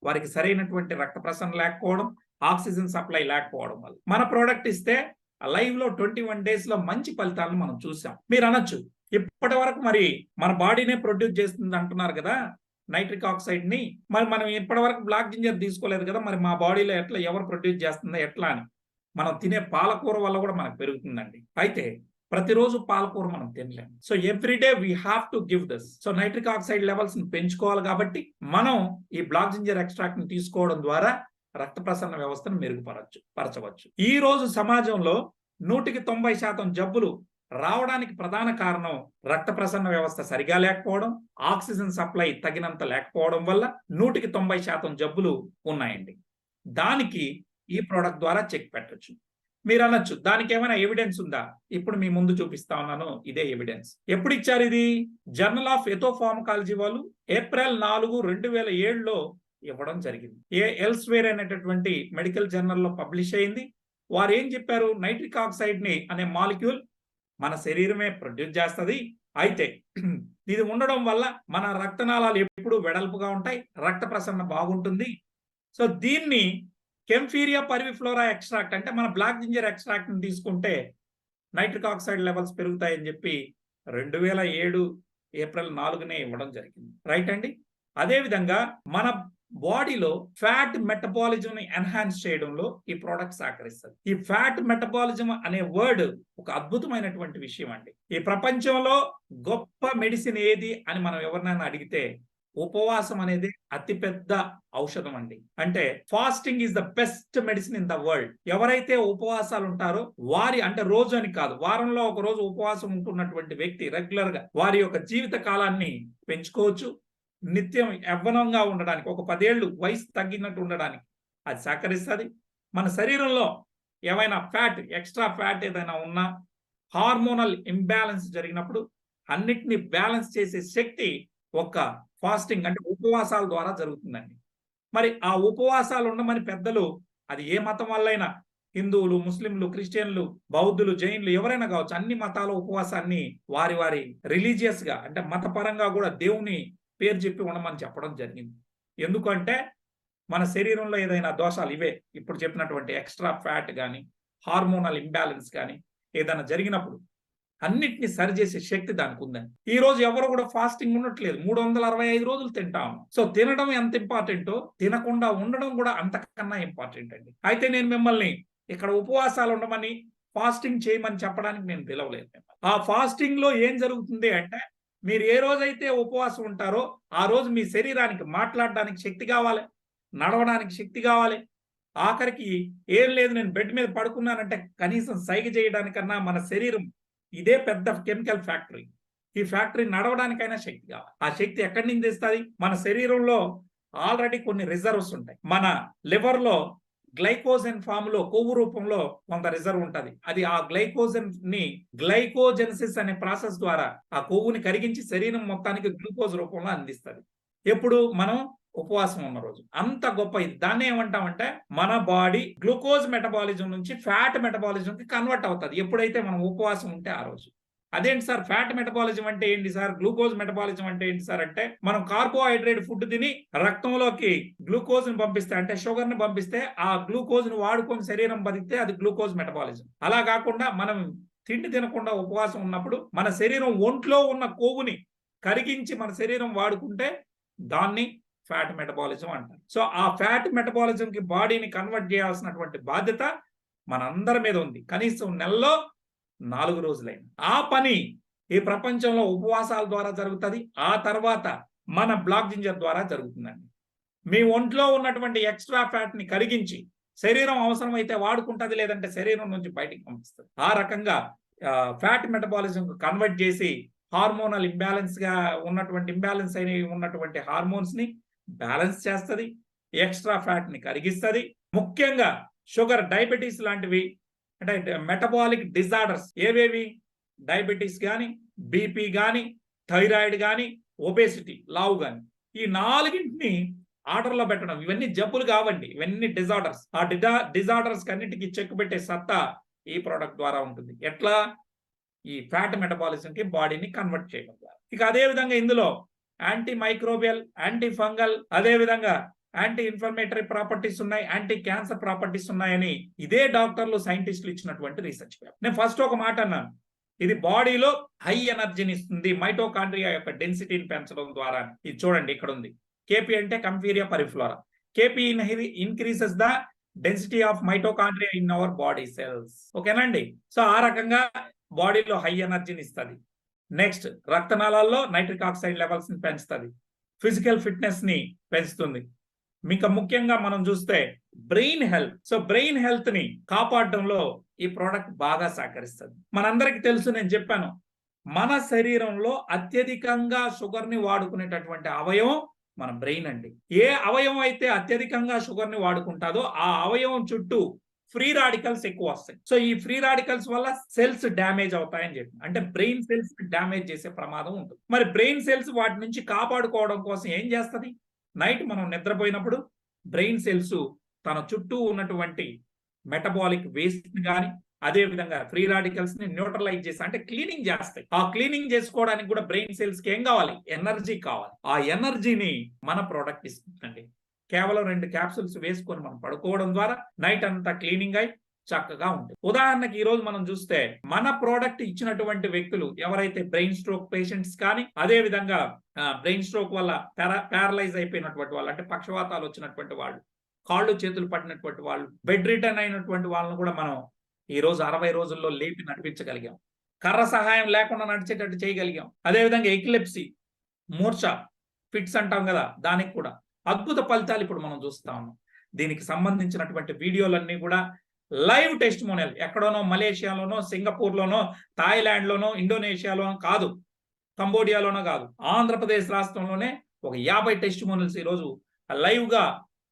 వారికి సరైనటువంటి రక్త ప్రసరణ లేకపోవడం, ఆక్సిజన్ సప్లై లేకపోవడం వల్ల. మన ప్రోడక్ట్ ఇస్తే లైవ్ లో 21 days లో మంచి ఫలితాలను మనం చూసాం. మీరు అనొచ్చు, ఇప్పటి వరకు మరి మన బాడీనే ప్రొడ్యూస్ చేస్తుంది అంటున్నారు కదా నైట్రిక్ ఆక్సైడ్ ని, మరి మనం ఇప్పటి వరకు బ్లాక్ జింజర్ తీసుకోలేదు కదా, మరి మా బాడీలో ఎట్లా ఎవరు ప్రొడ్యూస్ చేస్తుందో ఎట్లా అని. మనం తినే పాలకూర వల్ల కూడా మనకు పెరుగుతుందండి. అయితే ప్రతిరోజు పాలకూర మనం తినలేము. So everyday we have to give this. So nitric oxide levels ని పెంచుకోవాలి కాబట్టి మనం ఈ బ్లాక్ జింజర్ ఎక్స్ట్రాక్ట్ ని తీసుకోవడం ద్వారా రక్త ప్రసరణ వ్యవస్థను మెరుగుపరచవచ్చు. ఈ రోజు సమాజంలో 190% జబ్బులు రావడానికి ప్రధాన కారణం రక్త ప్రసరణ వ్యవస్థ సరిగా లేకపోవడం, ఆక్సిజన్ సప్లై తగినంత లేకపోవడం వల్ల 190% జబ్బులు ఉన్నాయండి. దానికి ఈ ప్రోడక్ట్ ద్వారా చెక్ పెట్టొచ్చు. మీరు అనొచ్చు, దానికి ఏమైనా ఎవిడెన్స్ ఉందా? ఇప్పుడు మీ ముందు చూపిస్తా ఉన్నాను, ఇదే ఎవిడెన్స్. ఎప్పుడు ఇచ్చారు ఇది? జర్నల్ ఆఫ్ ఎథోఫార్మకాలజీ వాళ్ళు April 4, 2007లో ఇవ్వడం జరిగింది. ఎల్స్వేర్ అనేటటువంటి మెడికల్ జర్నల్లో పబ్లిష్ అయింది. వారు ఏం చెప్పారు? నైట్రిక్ ఆక్సైడ్ ని అనే మాలిక్యూల్ మన శరీరమే ప్రొడ్యూస్ చేస్తుంది. అయితే ఇది ఉండడం వల్ల మన రక్తనాళాలు ఎప్పుడు వెడల్పుగా ఉంటాయి, రక్త ప్రసరణ బాగుంటుంది. సో దీన్ని కెంఫీరియా పర్విఫ్లోరా ఎక్స్ట్రాక్ట్ అంటే మన బ్లాక్ జింజర్ ఎక్స్ట్రాక్ట్ ని తీసుకుంటే నైట్రిక్ ఆక్సైడ్ లెవెల్స్ పెరుగుతాయని చెప్పి 2007 April 4నే ఇవ్వడం జరిగింది. రైట్ అండి. అదేవిధంగా మన బాడీలో ఫ్యాట్ మెటబాలిజం ని ఎన్హాన్స్ చేయడంలో ఈ ప్రోడక్ట్ సహకరిస్తుంది. ఈ ఫ్యాట్ మెటబాలిజం అనే వర్డ్ ఒక అద్భుతమైనటువంటి విషయం అండి. ఈ ప్రపంచంలో గొప్ప మెడిసిన్ ఏది అని మనం ఎవరినైనా అడిగితే ఉపవాసం అనేది అతిపెద్ద ఔషధం అండి. అంటే fasting is the best medicine in the world. ఎవరైతే ఉపవాసాలు ఉంటారో వారి, అంటే రోజు అని కాదు, వారంలో ఒక రోజు ఉపవాసం ఉంటున్నటువంటి వ్యక్తి రెగ్యులర్ గా వారి యొక్క జీవిత కాలాన్ని పెంచుకోవచ్చు. నిత్యం యవ్వనంగా ఉండడానికి, ఒక 10 ఏళ్ళు వయసు తగ్గినట్టు ఉండడానికి అది సహకరిస్తుంది. మన శరీరంలో ఏమైనా ఫ్యాట్, ఎక్స్ట్రా ఫ్యాట్ ఏదైనా ఉన్నా, హార్మోనల్ ఇంబ్యాలెన్స్ జరిగినప్పుడు అన్నిటిని బ్యాలెన్స్ చేసే శక్తి ఒక ఫాస్టింగ్ అంటే ఉపవాసాల ద్వారా జరుగుతుందండి. మరి ఆ ఉపవాసాలు ఉండమని పెద్దలు, అది ఏ మతం వల్లైనా, హిందువులు, ముస్లింలు, క్రిస్టియన్లు, బౌద్ధులు, జైన్లు ఎవరైనా కావచ్చు, అన్ని మతాల ఉపవాసాన్ని వారి వారి రిలీజియస్ గా అంటే మతపరంగా కూడా దేవుని పేరు చెప్పి ఉండమని చెప్పడం జరిగింది. ఎందుకంటే మన శరీరంలో ఏదైనా దోషాలు, ఇవే ఇప్పుడు చెప్పినటువంటి ఎక్స్ట్రా ఫ్యాట్ కానీ, హార్మోనల్ ఇంబ్యాలెన్స్ కానీ ఏదైనా జరిగినప్పుడు అన్నిటిని సరిచేసే శక్తి దానికి ఉందని. ఈ రోజు ఎవరు కూడా ఫాస్టింగ్ ఉండట్లేదు. 365 రోజులు తింటాం. సో తినడం ఎంత ఇంపార్టెంటో తినకుండా ఉండడం కూడా అంతకన్నా ఇంపార్టెంట్ అండి. అయితే నేను మిమ్మల్ని ఇక్కడ ఉపవాసాలు ఉండమని, ఫాస్టింగ్ చేయమని చెప్పడానికి నేను పిలవలేదు. ఆ ఫాస్టింగ్ లో ఏం జరుగుతుంది అంటే, మీరు ఏ రోజైతే ఉపవాసం ఉంటారో ఆ రోజు మీ శరీరానికి మాట్లాడడానికి శక్తి కావాలి, నడవడానికి శక్తి కావాలి. ఆఖరికి ఏం లేదు, నేను బెడ్ మీద పడుకున్నానంటే కనీసం సైగ చేయడానికన్నా మన శరీరం ఇదే పెద్ద కెమికల్ ఫ్యాక్టరీ. ఈ ఫ్యాక్టరీ నడవడానికైనా శక్తి కావాలి. ఆ శక్తి ఎక్కడి నుంచి తెస్తుంది? మన శరీరంలో ఆల్రెడీ కొన్ని రిజర్వ్స్ ఉంటాయి. మన లివర్ లో గ్లైకోజన్ ఫామ్ లో, కొవ్వు రూపంలో కొంత రిజర్వ్ ఉంటుంది. అది ఆ గ్లైకోజన్ ని గ్లైకోజెనసిస్ అనే ప్రాసెస్ ద్వారా ఆ కొవ్వుని కరిగించి శరీరం మొత్తానికి గ్లూకోజ్ రూపంలో అందిస్తుంది. ఎప్పుడు? మనం ఉపవాసం ఉన్న రోజు. అంత గొప్ప ఇది. దాన్ని ఏమంటామంటే మన బాడీ గ్లూకోజ్ మెటబాలిజం నుంచి ఫ్యాట్ మెటబాలిజం కి కన్వర్ట్ అవుతుంది ఎప్పుడైతే మనం ఉపవాసం ఉంటే ఆ రోజు. అదేంటి సార్ ఫ్యాట్ మెటబాలిజం అంటే ఏంటి సార్, గ్లూకోజ్ మెటబాలిజం అంటే ఏంటి సార్ అంటే, మనం కార్బోహైడ్రేట్ ఫుడ్ తిని రక్తంలోకి గ్లూకోజ్ ని పంపిస్తే, అంటే షుగర్ ని పంపిస్తే, ఆ గ్లూకోజ్ ని వాడుకొని శరీరం బతికితే అది గ్లూకోజ్ మెటబాలిజం. అలా కాకుండా మనం తిండి తినకుండా ఉపవాసం ఉన్నప్పుడు మన శరీరం ఒంట్లో ఉన్న కొవ్వుని కరిగించి మన శరీరం వాడుకుంటే దాన్ని ఫ్యాట్ మెటబాలిజం అంటారు. సో ఆ ఫ్యాట్ మెటబాలిజం కి బాడీని కన్వర్ట్ చేయాల్సినటువంటి బాధ్యత మనందరి మీద ఉంది. కనీసం నెలలో 4 రోజులైనా ఆ పని ఈ ప్రపంచంలో ఉపవాసాల ద్వారా జరుగుతుంది. ఆ తర్వాత మన బ్లాక్ జింజర్ ద్వారా జరుగుతుందండి. మీ ఒంట్లో ఉన్నటువంటి ఎక్స్ట్రా ఫ్యాట్ ని కరిగించి శరీరం అవసరమైతే వాడుకుంటుంది, లేదంటే శరీరం నుంచి బయటికి పంపిస్తుంది. ఆ రకంగా ఫ్యాట్ మెటబాలిజం కన్వర్ట్ చేసి హార్మోనల్ ఇంబ్యాలెన్స్ గా ఇంబ్యాలెన్స్ అయిన ఉన్నటువంటి హార్మోన్స్ ని బ్యాలెన్స్ చేస్తుంది, ఎక్స్ట్రా ఫ్యాట్ ని కరిగిస్తుంది. ముఖ్యంగా షుగర్, డయాబెటీస్ లాంటివి అంటే మెటబాలిక్ డిజార్డర్స్ ఏవేవి, డయాబెటీస్ కానీ, బీపీ కానీ, థైరాయిడ్ కానీ, ఒబేసిటీ లావు కానీ, ఈ 4ంటిని ఆర్డర్లో పెట్టడం. ఇవన్నీ జబ్బులు కావండి, ఇవన్నీ డిజార్డర్స్. ఆ డిజార్డర్స్ అన్నిటికీ చెక్ పెట్టే సత్తా ఈ ప్రోడక్ట్ ద్వారా ఉంటుంది. ఎట్లా? ఈ ఫ్యాట్ మెటబాలిజం కి బాడీని కన్వర్ట్ చేయడం ద్వారా. ఇక అదే విధంగా ఇందులో యాంటీ మైక్రోబియల్, యాంటీ ఫంగల్, అదే విధంగా యాంటీ ఇన్ఫ్లమేటరీ ప్రాపర్టీస్ ఉన్నాయి, యాంటీ క్యాన్సర్ ప్రాపర్టీస్ ఉన్నాయని ఇదే డాక్టర్లు, సైంటిస్టులు ఇచ్చినటువంటి రీసెర్చ్. నేను ఫస్ట్ ఒక మాట అన్నాను, ఇది బాడీలో హై ఎనర్జీని ఇస్తుంది మైటోకాండ్రియా యొక్క డెన్సిటీని పెంచడం ద్వారా. ఇది చూడండి, ఇక్కడ ఉంది. కేపీ అంటే kaempferia parviflora. KP increases the density of mitochondria in our body cells. ఓకేనండి. సో ఆ రకంగా బాడీలో హై ఎనర్జీని ఇస్తుంది. నెక్స్ట్, రక్తనాళాల్లో నైట్రిక్ ఆక్సైడ్ లెవెల్స్ ని పెంచుతుంది, ఫిజికల్ ఫిట్నెస్ ని పెంచుతుంది. మీకు ముఖ్యంగా మనం చూస్తే brain health. So brain health ని కాపాడడంలో ఈ ప్రోడక్ట్ బాగా సహకరిస్తుంది. మనందరికి తెలుసు, నేను చెప్పాను, మన శరీరంలో అత్యధికంగా షుగర్ ని వాడుకునేటటువంటి అవయవం మన బ్రెయిన్ అండి. ఏ అవయవం అయితే అత్యధికంగా షుగర్ ని వాడుకుంటాదో ఆ అవయవం చుట్టూ ఫ్రీ రాడికల్స్ ఎక్కువ వస్తాయి. సో ఈ ఫ్రీ రాడికల్స్ వల్ల సెల్స్ డ్యామేజ్ అవుతాయని చెప్పి, అంటే బ్రెయిన్ సెల్స్ డ్యామేజ్ చేసే ప్రమాదం ఉంటుంది. మరి బ్రెయిన్ సెల్స్ వాటి నుంచి కాపాడుకోవడం కోసం ఏం చేస్తుంది? నైట్ మనం నిద్రపోయినప్పుడు బ్రెయిన్ సెల్స్ తన చుట్టూ ఉన్నటువంటి మెటబాలిక్ వేస్ట్ ని కానీ, అదే విధంగా ఫ్రీ రాడికల్స్ ని న్యూట్రలైజ్ చేసి, అంటే క్లీనింగ్ చేస్తాయి. ఆ క్లీనింగ్ చేసుకోవడానికి కూడా బ్రెయిన్ సెల్స్ కి ఏం కావాలి? ఎనర్జీ కావాలి. ఆ ఎనర్జీని మన ప్రోడక్ట్ ఇస్తుందండి. కేవలం 2 క్యాప్సూల్స్ వేసుకొని మనం పడుకోవడం ద్వారా నైట్ అంతా క్లీనింగ్ అయి చక్కగా ఉంటుంది. ఉదాహరణకి ఈ రోజు మనం చూస్తే మన ప్రోడక్ట్ ఇచ్చినటువంటి వ్యక్తులు ఎవరైతే బ్రెయిన్ స్ట్రోక్ పేషెంట్స్ కానీ, అదే విధంగా బ్రెయిన్ స్ట్రోక్ వల్ల ప్యారలైజ్ అయిపోయినటువంటి వాళ్ళు, అంటే పక్షవాతాలు వచ్చినటువంటి వాళ్ళు, కాళ్ళు చేతులు పట్టినటువంటి వాళ్ళు, బెడ్ రిటర్న్ అయినటువంటి వాళ్ళని కూడా మనం ఈ రోజు 60 రోజుల్లో లేపి నడిపించగలిగాం. కర్ర సహాయం లేకుండా నడిచేటట్టు చేయగలిగాం. అదేవిధంగా ఎపిలెప్సీ, మూర్ఛ, ఫిట్స్ అంటాం కదా, దానికి కూడా అద్భుత ఫలితాలు ఇప్పుడు మనం చూస్తా ఉన్నాం. దీనికి సంబంధించినటువంటి వీడియోలన్నీ కూడా లైవ్ టెస్టిమోనియల్, ఎక్కడోనో మలేషియాలోనో, సింగపూర్లోనో, థాయిలాండ్లోనో, ఇండోనేషియాలోనో కాదు, కంబోడియాలోనో కాదు, ఆంధ్రప్రదేశ్ రాష్ట్రంలోనే ఒక 50 టెస్టిమోనియల్స్ ఈరోజు లైవ్ గా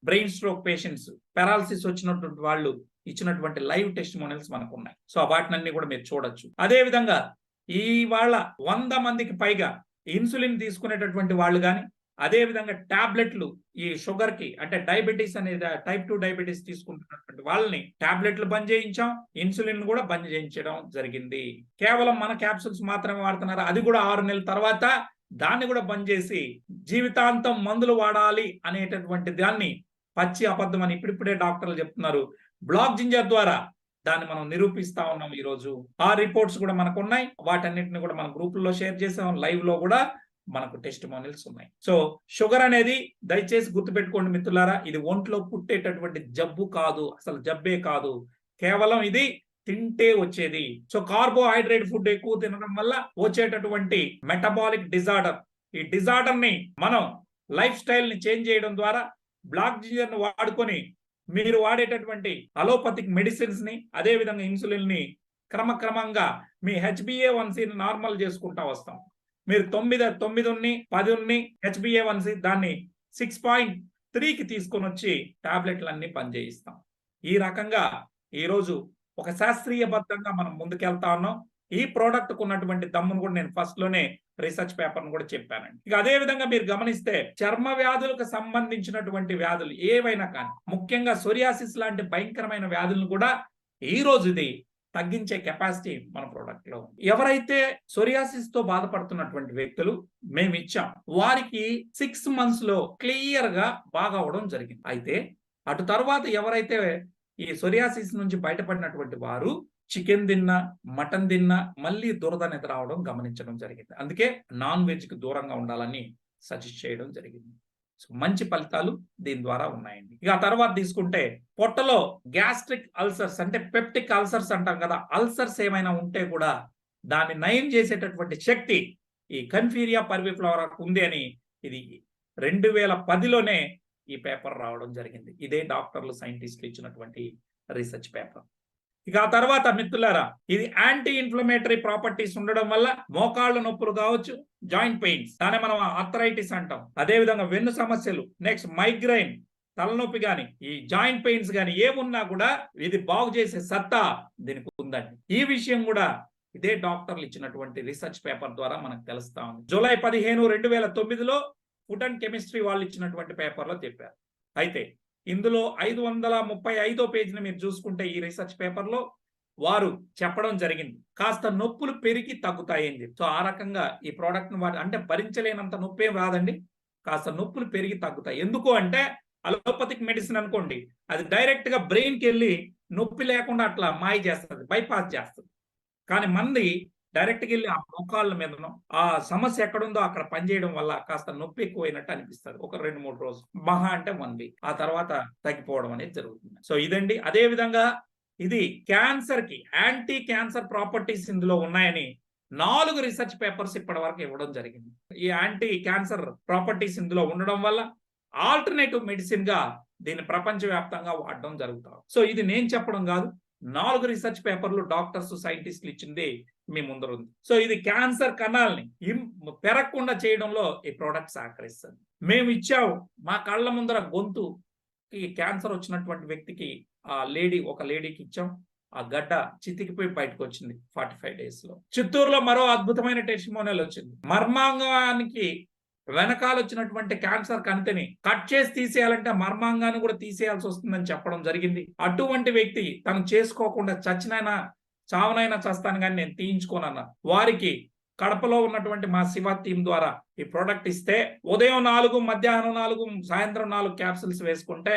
బ్రెయిన్ స్ట్రోక్ పేషెంట్స్, పెరాలసిస్ వచ్చినటువంటి వాళ్ళు ఇచ్చినటువంటి లైవ్ టెస్టిమోనియల్స్ మనకు ఉన్నాయి. సో వాటినన్నీ కూడా మీరు చూడొచ్చు. అదే విధంగా ఈ వాళ్ళ 100 మందికి పైగా ఇన్సులిన్ తీసుకునేటటువంటి వాళ్ళు కానీ, అదే విధంగా టాబ్లెట్లు ఈ షుగర్ కి, అంటే డయాబెటీస్ అనేది టైప్ 2 డయాబెటీస్ తీసుకుంటున్నటువంటి వాళ్ళని టాబ్లెట్లు బంద్ చేయించాం, ఇన్సులిన్ కూడా బంద్ చేయించడం జరిగింది. కేవలం మన క్యాప్సూల్స్ మాత్రమే వాడుతున్నారు, అది కూడా 6 నెలల తర్వాత దాన్ని కూడా బంద్ చేసి జీవితాంతం మందులు వాడాలి అనేటటువంటి దాన్ని పచ్చి అబద్ధం అని ఇప్పుడిప్పుడే డాక్టర్లు చెప్తున్నారు. బ్లాక్ జింజర్ ద్వారా దాన్ని మనం నిరూపిస్తా ఉన్నాం. ఈ రోజు ఆ రిపోర్ట్స్ కూడా మనకు ఉన్నాయి, వాటన్నిటిని కూడా మన గ్రూపుల్లో షేర్ చేసాం, లైవ్ లో కూడా మనకు టెస్టిమోనియల్స్ ఉన్నాయి. సో షుగర్ అనేది దయచేసి గుర్తుపెట్టుకోండి మిత్రులారా, ఇది ఒంట్లో పుట్టేటటువంటి జబ్బు కాదు, అసలు జబ్బే కాదు, కేవలం ఇది తింటే వచ్చేది. సో కార్బోహైడ్రేట్ ఫుడ్ ఎక్కువ తినడం వల్ల వచ్చేటటువంటి మెటబాలిక్ డిజార్డర్, ఈ డిజార్డర్ ని మనం లైఫ్ స్టైల్ ని చేంజ్ చేయడం ద్వారా బ్లాక్ జింజర్ ని వాడుకొని మీరు వాడేటటువంటి అలోపతిక్ మెడిసిన్స్ ని, అదే విధంగా ఇన్సులిన్ ని క్రమక్రమంగా మీ HbA1c ని నార్మల్ చేసుకుంటా వస్తాం. మీరు 9 ఉన్ని 10 ఉన్ని HbA1c దాన్ని 6.3కి తీసుకొని వచ్చి టాబ్లెట్లన్నీ పనిచేయిస్తాం. ఈ రకంగా ఈరోజు ఒక శాస్త్రీయబద్ధంగా మనం ముందుకెళ్తా ఉన్నాం. ఈ ప్రోడక్ట్ కు ఉన్నటువంటి దమ్మును కూడా నేను ఫస్ట్ లోనే రీసెర్చ్ పేపర్ కూడా చెప్పానండి. ఇక అదే విధంగా మీరు గమనిస్తే చర్మ వ్యాధులకు సంబంధించినటువంటి వ్యాధులు ఏవైనా కానీ, ముఖ్యంగా సోరియాసిస్ లాంటి భయంకరమైన వ్యాధులను కూడా ఈ రోజు ఇది తగ్గించే కెపాసిటీ మన ప్రోడక్ట్ లో ఉంది. ఎవరైతే సోరియాసిస్ తో బాధపడుతున్నటువంటి వ్యక్తులు మేము ఇచ్చాం, వారికి 6 months లో క్లియర్ గా బాగా అవడం జరిగింది. అయితే అటు తర్వాత ఎవరైతే ఈ సోరియాసిస్ నుంచి బయటపడినటువంటి వారు చికెన్ తిన్నా, మటన్ తిన్నా మళ్ళీ దురద అనేది రావడం గమనించడం జరిగింది. అందుకే నాన్ వెజ్ కి దూరంగా ఉండాలని సజెస్ట్ చేయడం జరిగింది. సో మంచి ఫలితాలు దీని ద్వారా ఉన్నాయండి. ఇక ఆ తర్వాత తీసుకుంటే పొట్టలో గ్యాస్ట్రిక్ అల్సర్స్, అంటే పెప్టిక్ అల్సర్స్ అంటాం కదా, అల్సర్స్ ఏమైనా ఉంటే కూడా దాన్ని నయం చేసేటటువంటి శక్తి ఈ కన్ఫీరియా పర్విఫ్లోరా ఉంది అని ఇది 2010లోనే ఈ పేపర్ రావడం జరిగింది. ఇదే డాక్టర్లు సైంటిస్టులు ఇచ్చినటువంటి రీసెర్చ్ పేపర్. ఇక ఆ తర్వాత మిత్రులారా, ఇది యాంటీ ఇన్ఫ్లమేటరీ ప్రాపర్టీస్ ఉండడం వల్ల మోకాళ్ళ నొప్పులు కావచ్చు, జాయింట్ పెయిన్స్, దాన్ని మనం ఆర్థరైటిస్ అంటాం, అదే విధంగా వెన్ను సమస్యలు, నెక్స్ట్ మైగ్రైన్, తలనొప్పి గాని, ఈ జాయింట్ పెయిన్స్ గాని ఏమున్నా కూడా ఇది బాగు చేసే సత్తా దీనికి ఉందండి. ఈ విషయం కూడా ఇదే డాక్టర్లు ఇచ్చినటువంటి రీసెర్చ్ పేపర్ ద్వారా మనకు తెలుస్తా ఉంది. జూలై 15, 2009లో ఫుడ్ అండ్ కెమిస్ట్రీ వాళ్ళు ఇచ్చినటువంటి పేపర్లో చెప్పారు. అయితే ఇందులో 535వ పేజీని మీరు చూసుకుంటే ఈ రీసెర్చ్ పేపర్లో వారు చెప్పడం జరిగింది, కాస్త నొప్పులు పెరిగి తగ్గుతాయి అని చెప్పి. సో ఆ రకంగా ఈ ప్రోడక్ట్ని వాడు అంటే భరించలేనంత నొప్పి ఏం రాదండి, కాస్త నొప్పులు పెరిగి తగ్గుతాయి. ఎందుకు అంటే అలోపతిక్ మెడిసిన్ అనుకోండి, అది డైరెక్ట్ గా బ్రెయిన్కి వెళ్ళి నొప్పి లేకుండా అట్లా మాయ చేస్తుంది, బైపాస్ చేస్తుంది. కానీ మంది డైరెక్ట్గా వెళ్ళి ఆ మోకాళ్ళ మీదనో ఆ సమస్య ఎక్కడుందో అక్కడ పనిచేయడం వల్ల కాస్త నొప్పి ఎక్కువైనట్టు అనిపిస్తుంది. ఒక 2-3 రోజులు, మహా అంటే 1 వీక్, ఆ తర్వాత తగ్గిపోవడం అనేది జరుగుతుంది. సో ఇదండి. అదే విధంగా ఇది క్యాన్సర్ కి యాంటీ క్యాన్సర్ ప్రాపర్టీస్ ఇందులో ఉన్నాయని 4 రీసెర్చ్ పేపర్స్ ఇప్పటి వరకు ఇవ్వడం జరిగింది. ఈ యాంటీ క్యాన్సర్ ప్రాపర్టీస్ ఇందులో ఉండడం వల్ల ఆల్టర్నేటివ్ మెడిసిన్ గా దీన్ని ప్రపంచవ్యాప్తంగా వాడడం జరుగుతుంది. సో ఇది నేను చెప్పడం కాదు, 4 రీసెర్చ్ పేపర్లు డాక్టర్స్ సైంటిస్టులు ఇచ్చింది మీ ముందర ఉంది. సో ఇది క్యాన్సర్ కణాలని పెరగకుండా చేయడంలో ఈ ప్రోడక్ట్ సహకరిస్తుంది. మేము ఇచ్చాము, మా కళ్ళ ముందర గొంతుకి క్యాన్సర్ వచ్చినటువంటి వ్యక్తికి ఒక లేడీకి ఇచ్చాం, ఆ గడ్డ చితికిపోయి బయటకు వచ్చింది 45 days లో. చిత్తూరులో మరో అద్భుతమైన టెస్టిమోనియల్ వచ్చింది. మర్మాంగానికి వెనకాల వచ్చినటువంటి క్యాన్సర్ కణితిని కట్ చేసి తీసేయాలంటే మర్మాంగాన్ని కూడా తీసేయాల్సి వస్తుందని చెప్పడం జరిగింది. అటువంటి వ్యక్తి తను చేసుకోకుండా చావనైనా చస్తాను కానీ నేను తీయించుకోనన్న వారికి కడపలో ఉన్నటువంటి మా శివ టీం ద్వారా ఈ ప్రోడక్ట్ ఇస్తే ఉదయం 4, మధ్యాహ్నం 4, సాయంత్రం 4 క్యాప్సిల్స్ వేసుకుంటే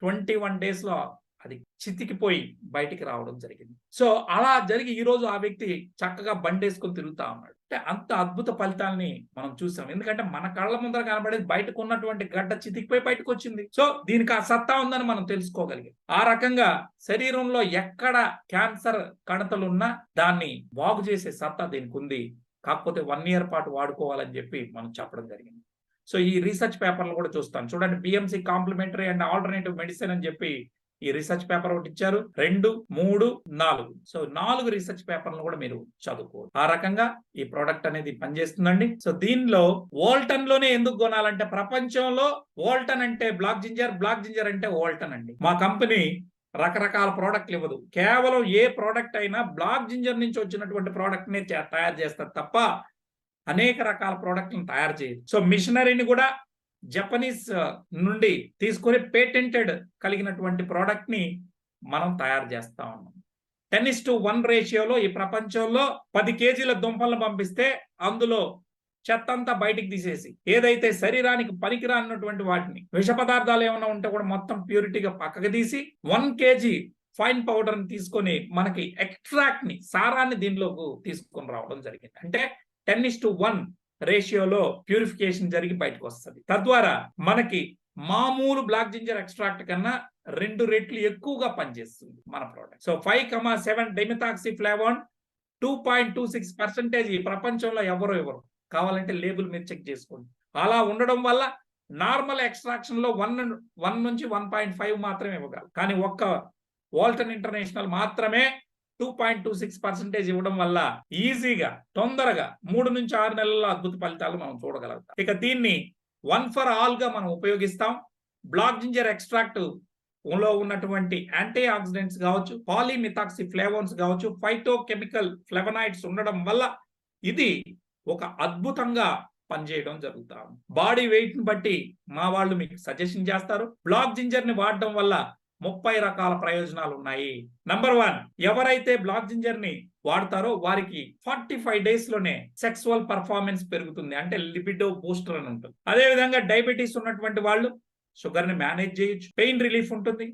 21 days లో అది చితికిపోయి బయటికి రావడం జరిగింది. సో అలా జరిగి ఈ రోజు ఆ వ్యక్తి చక్కగా బండేసుకొని తిరుగుతా ఉన్నాడు. అంటే అంత అద్భుత ఫలితాలని మనం చూసాం. ఎందుకంటే మన కళ్ళ ముందర కనబడేది బయటకు ఉన్నటువంటి గడ్డ చితికిపోయి బయటకు వచ్చింది. సో దీనికి ఆ సత్తా ఉందని మనం తెలుసుకోగలిగాం. ఆ రకంగా శరీరంలో ఎక్కడ క్యాన్సర్ కణతలు ఉన్నా దాన్ని బాగు చేసే సత్తా దీనికి ఉంది. కాకపోతే 1 year పాటు వాడుకోవాలని చెప్పి మనం చెప్పడం జరిగింది. సో ఈ రీసెర్చ్ పేపర్లు కూడా చూస్తాను చూడండి, BMC complementary and alternative medicine అని చెప్పి ఈ రీసెర్చ్ పేపర్ ఒకటి ఇచ్చారు, 2, 3, 4. సో 4 రీసెర్చ్ పేపర్లను కూడా మీరు చదువుకోవచ్చు. ఆ రకంగా ఈ ప్రోడక్ట్ అనేది పనిచేస్తుందండి. సో దీనిలో వోల్టన్ లోనే ఎందుకు కొనాలంటే ప్రపంచంలో వోల్టన్ అంటే బ్లాక్ జింజర్ అంటే వోల్టన్ అండి. మా కంపెనీ రకరకాల ప్రోడక్ట్లు ఇవ్వదు, కేవలం ఏ ప్రోడక్ట్ అయినా బ్లాక్ జింజర్ నుంచి వచ్చినటువంటి ప్రోడక్ట్ ని తయారు చేస్తారు తప్ప అనేక రకాల ప్రోడక్ట్లను తయారు చేయదు. సో మిషనరీని కూడా జపనీస్ నుండి తీసుకొని పేటెంటెడ్ కలిగినటువంటి ప్రోడక్ట్ ని మనం తయారు చేస్తా ఉన్నాం. 10:1 రేషియోలో ఈ ప్రపంచంలో 10 kg దుంపలను పంపిస్తే అందులో చెత్తంతా బయటికి తీసేసి ఏదైతే శరీరానికి పనికిరానటువంటి వాటిని విష పదార్థాలు ఏమైనా ఉంటే కూడా మొత్తం ప్యూరిటీగా పక్కకు తీసి 1 kg ఫైన్ పౌడర్ ని తీసుకొని మనకి ఎక్స్ట్రాక్ట్ ని సారాన్ని దీనిలోకి తీసుకొని రావడం జరిగింది. అంటే 10:1 రేషియోలో ప్యూరిఫికేషన్ జరిగి బయటకు వస్తుంది. తద్వారా మనకి మామూలు బ్లాక్ జింజర్ ఎక్స్ట్రాక్ట్ కన్నా 2 రెట్లు ఎక్కువగా పనిచేస్తుంది మన ప్రోడక్ట్. సో 5,7 డైమెథాక్సిఫ్లావోన్ 2.26% ఈ ప్రపంచంలో ఎవరు కావాలంటే లేబుల్ మీరు చెక్ చేసుకోండి. అలా ఉండడం వల్ల నార్మల్ ఎక్స్ట్రాక్షన్ లో 1 నుంచి 1.5 మాత్రమే ఇవ్వగలరు. కానీ ఒక్క వోల్టన్ ఇంటర్నేషనల్ మాత్రమే 2.26% ఇవ్వడం వల్ల ఈజీగా తొందరగా 3 నుంచి 6 నెలల్లో అద్భుత ఫలితాలు మనం చూడగలుగుతాం. ఇక దీన్ని 1 for all గా మనం ఉపయోగిస్తాం. బ్లాక్ జింజర్ ఎక్స్ట్రాక్ట్ లో ఉన్నటువంటి యాంటీ ఆక్సిడెంట్స్ కావచ్చు, పాలీమిథాక్సిఫ్లావోన్స్ కావచ్చు, ఫైటోకెమికల్ ఫ్లెవనాయిడ్స్ ఉండడం వల్ల ఇది ఒక అద్భుతంగా పనిచేయడం జరుగుతాం. బాడీ వెయిట్ ని బట్టి మా వాళ్ళు మీకు సజెషన్ చేస్తారు. బ్లాక్ జింజర్ ని వాడడం వల్ల 30 రకాల ప్రయోజనాలు ఉన్నాయి. నంబర్ 1, ఎవరైతే బ్లాక్ జింజర్ ని వాడతారో వారికి 45 days లోనే సెక్సువల్ పర్ఫార్మెన్స్ పెరుగుతుంది, అంటే లిబిడో బూస్టర్ అని ఉంటుంది. అదే విధంగా డయాబెటీస్ ఉన్నటువంటి వాళ్ళు షుగర్ ని మేనేజ్ చేయొచ్చు, పెయిన్ రిలీఫ్ ఉంటుంది,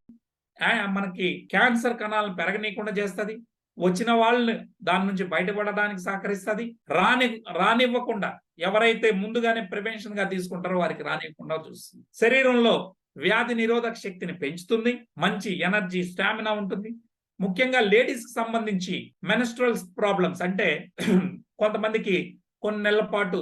మనకి క్యాన్సర్ కణాలను పెరగనీయకుండా చేస్తుంది, వచ్చిన వాళ్ళని దాని నుంచి బయటపడడానికి సహకరిస్తుంది, రానివ్వకుండా ఎవరైతే ముందుగానే ప్రివెన్షన్ గా తీసుకుంటారో వారికి రానివ్వకుండా చూస్తుంది. శరీరంలో వ్యాధి నిరోధక శక్తిని పెంచుతుంది, మంచి ఎనర్జీ స్టామినా ఉంటుంది. ముఖ్యంగా లేడీస్ కి సంబంధించి మెన్స్ట్రల్ ప్రాబ్లమ్స్ అంటే కొంతమందికి కొన్ని నెలల పాటు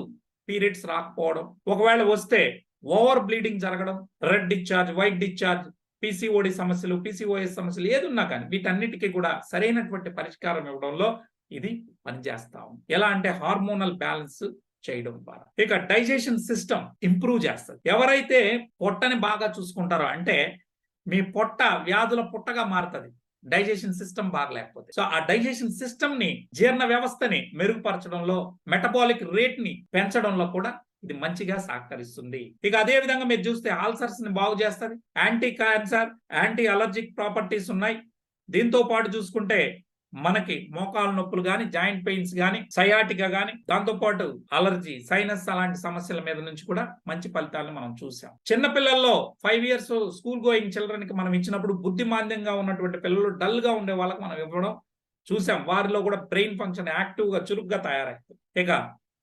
పీరియడ్స్ రాకపోవడం, ఒకవేళ వస్తే ఓవర్ బ్లీడింగ్ జరగడం, red discharge, white discharge, PCOD సమస్యలు, పీసీఓఎస్ సమస్యలు ఏదున్నా కానీ వీటన్నిటికీ కూడా సరైనటువంటి పరిష్కారం ఇవ్వడంలో ఇది పనిచేస్తాం. ఎలా అంటే హార్మోనల్ బ్యాలెన్స్ చేయడం ద్వారా. ఇక డైజెషన్ సిస్టమ్ ఇంప్రూవ్ చేస్తుంది. ఎవరైతే పొట్టని బాగా చూసుకుంటారో, అంటే మీ పొట్ట వ్యాధుల పుట్టగా మారుతుంది డైజెషన్ సిస్టమ్ బాగలేకపోతే. సో ఆ డైజెషన్ సిస్టమ్ ని, జీర్ణ వ్యవస్థని మెరుగుపరచడంలో, మెటబాలిక్ రేట్ ని పెంచడంలో కూడా ఇది మంచిగా సహకరిస్తుంది. ఇక అదే విధంగా మీరు చూస్తే ఆల్సర్స్ ని బాగు చేస్తుంది. Anti cancer, anti allergic properties ఉన్నాయి. దీంతో పాటు చూసుకుంటే మనకి మోకాలు నొప్పులు కానీ, జాయింట్ పెయిన్స్ కానీ, సయాటికా కానీ, దాంతో పాటు అలర్జీ, సైనస్ అలాంటి సమస్యల మీద నుంచి కూడా మంచి ఫలితాలను మనం చూసాం. చిన్న పిల్లల్లో 5 years స్కూల్ గోయింగ్ చిల్డ్రన్ కి మనం ఇచ్చినప్పుడు బుద్ధిమాంద్యంగా ఉన్నటువంటి పిల్లలు, డల్ గా ఉండే వాళ్ళకి మనం ఇవ్వడం చూసాం. వారిలో కూడా బ్రెయిన్ ఫంక్షన్ యాక్టివ్ గా, చురుగ్గా తయారవుతుంది. ఇక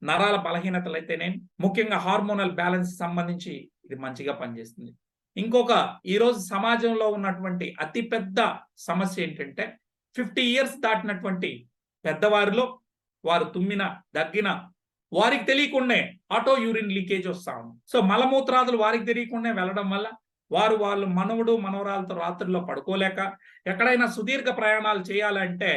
నరాల బలహీనతలు అయితేనే, ముఖ్యంగా హార్మోనల్ బ్యాలెన్స్ సంబంధించి ఇది మంచిగా పనిచేస్తుంది. ఇంకొక ఈరోజు సమాజంలో ఉన్నటువంటి అతిపెద్ద సమస్య ఏంటంటే 50 years దాటినటువంటి పెద్దవారిలో వారు తుమ్మిన, దగ్గిన వారికి తెలియకుండానే ఆటో యూరిన్ లీకేజ్ వస్తా ఉంది. సో మలమూత్రాదులు వారికి తెలియకుండా వెళ్ళడం వల్ల వాళ్ళు మనవడు మనవరాలతో రాత్రిలో పడుకోలేక, ఎక్కడైనా సుదీర్ఘ ప్రయాణాలు చేయాలంటే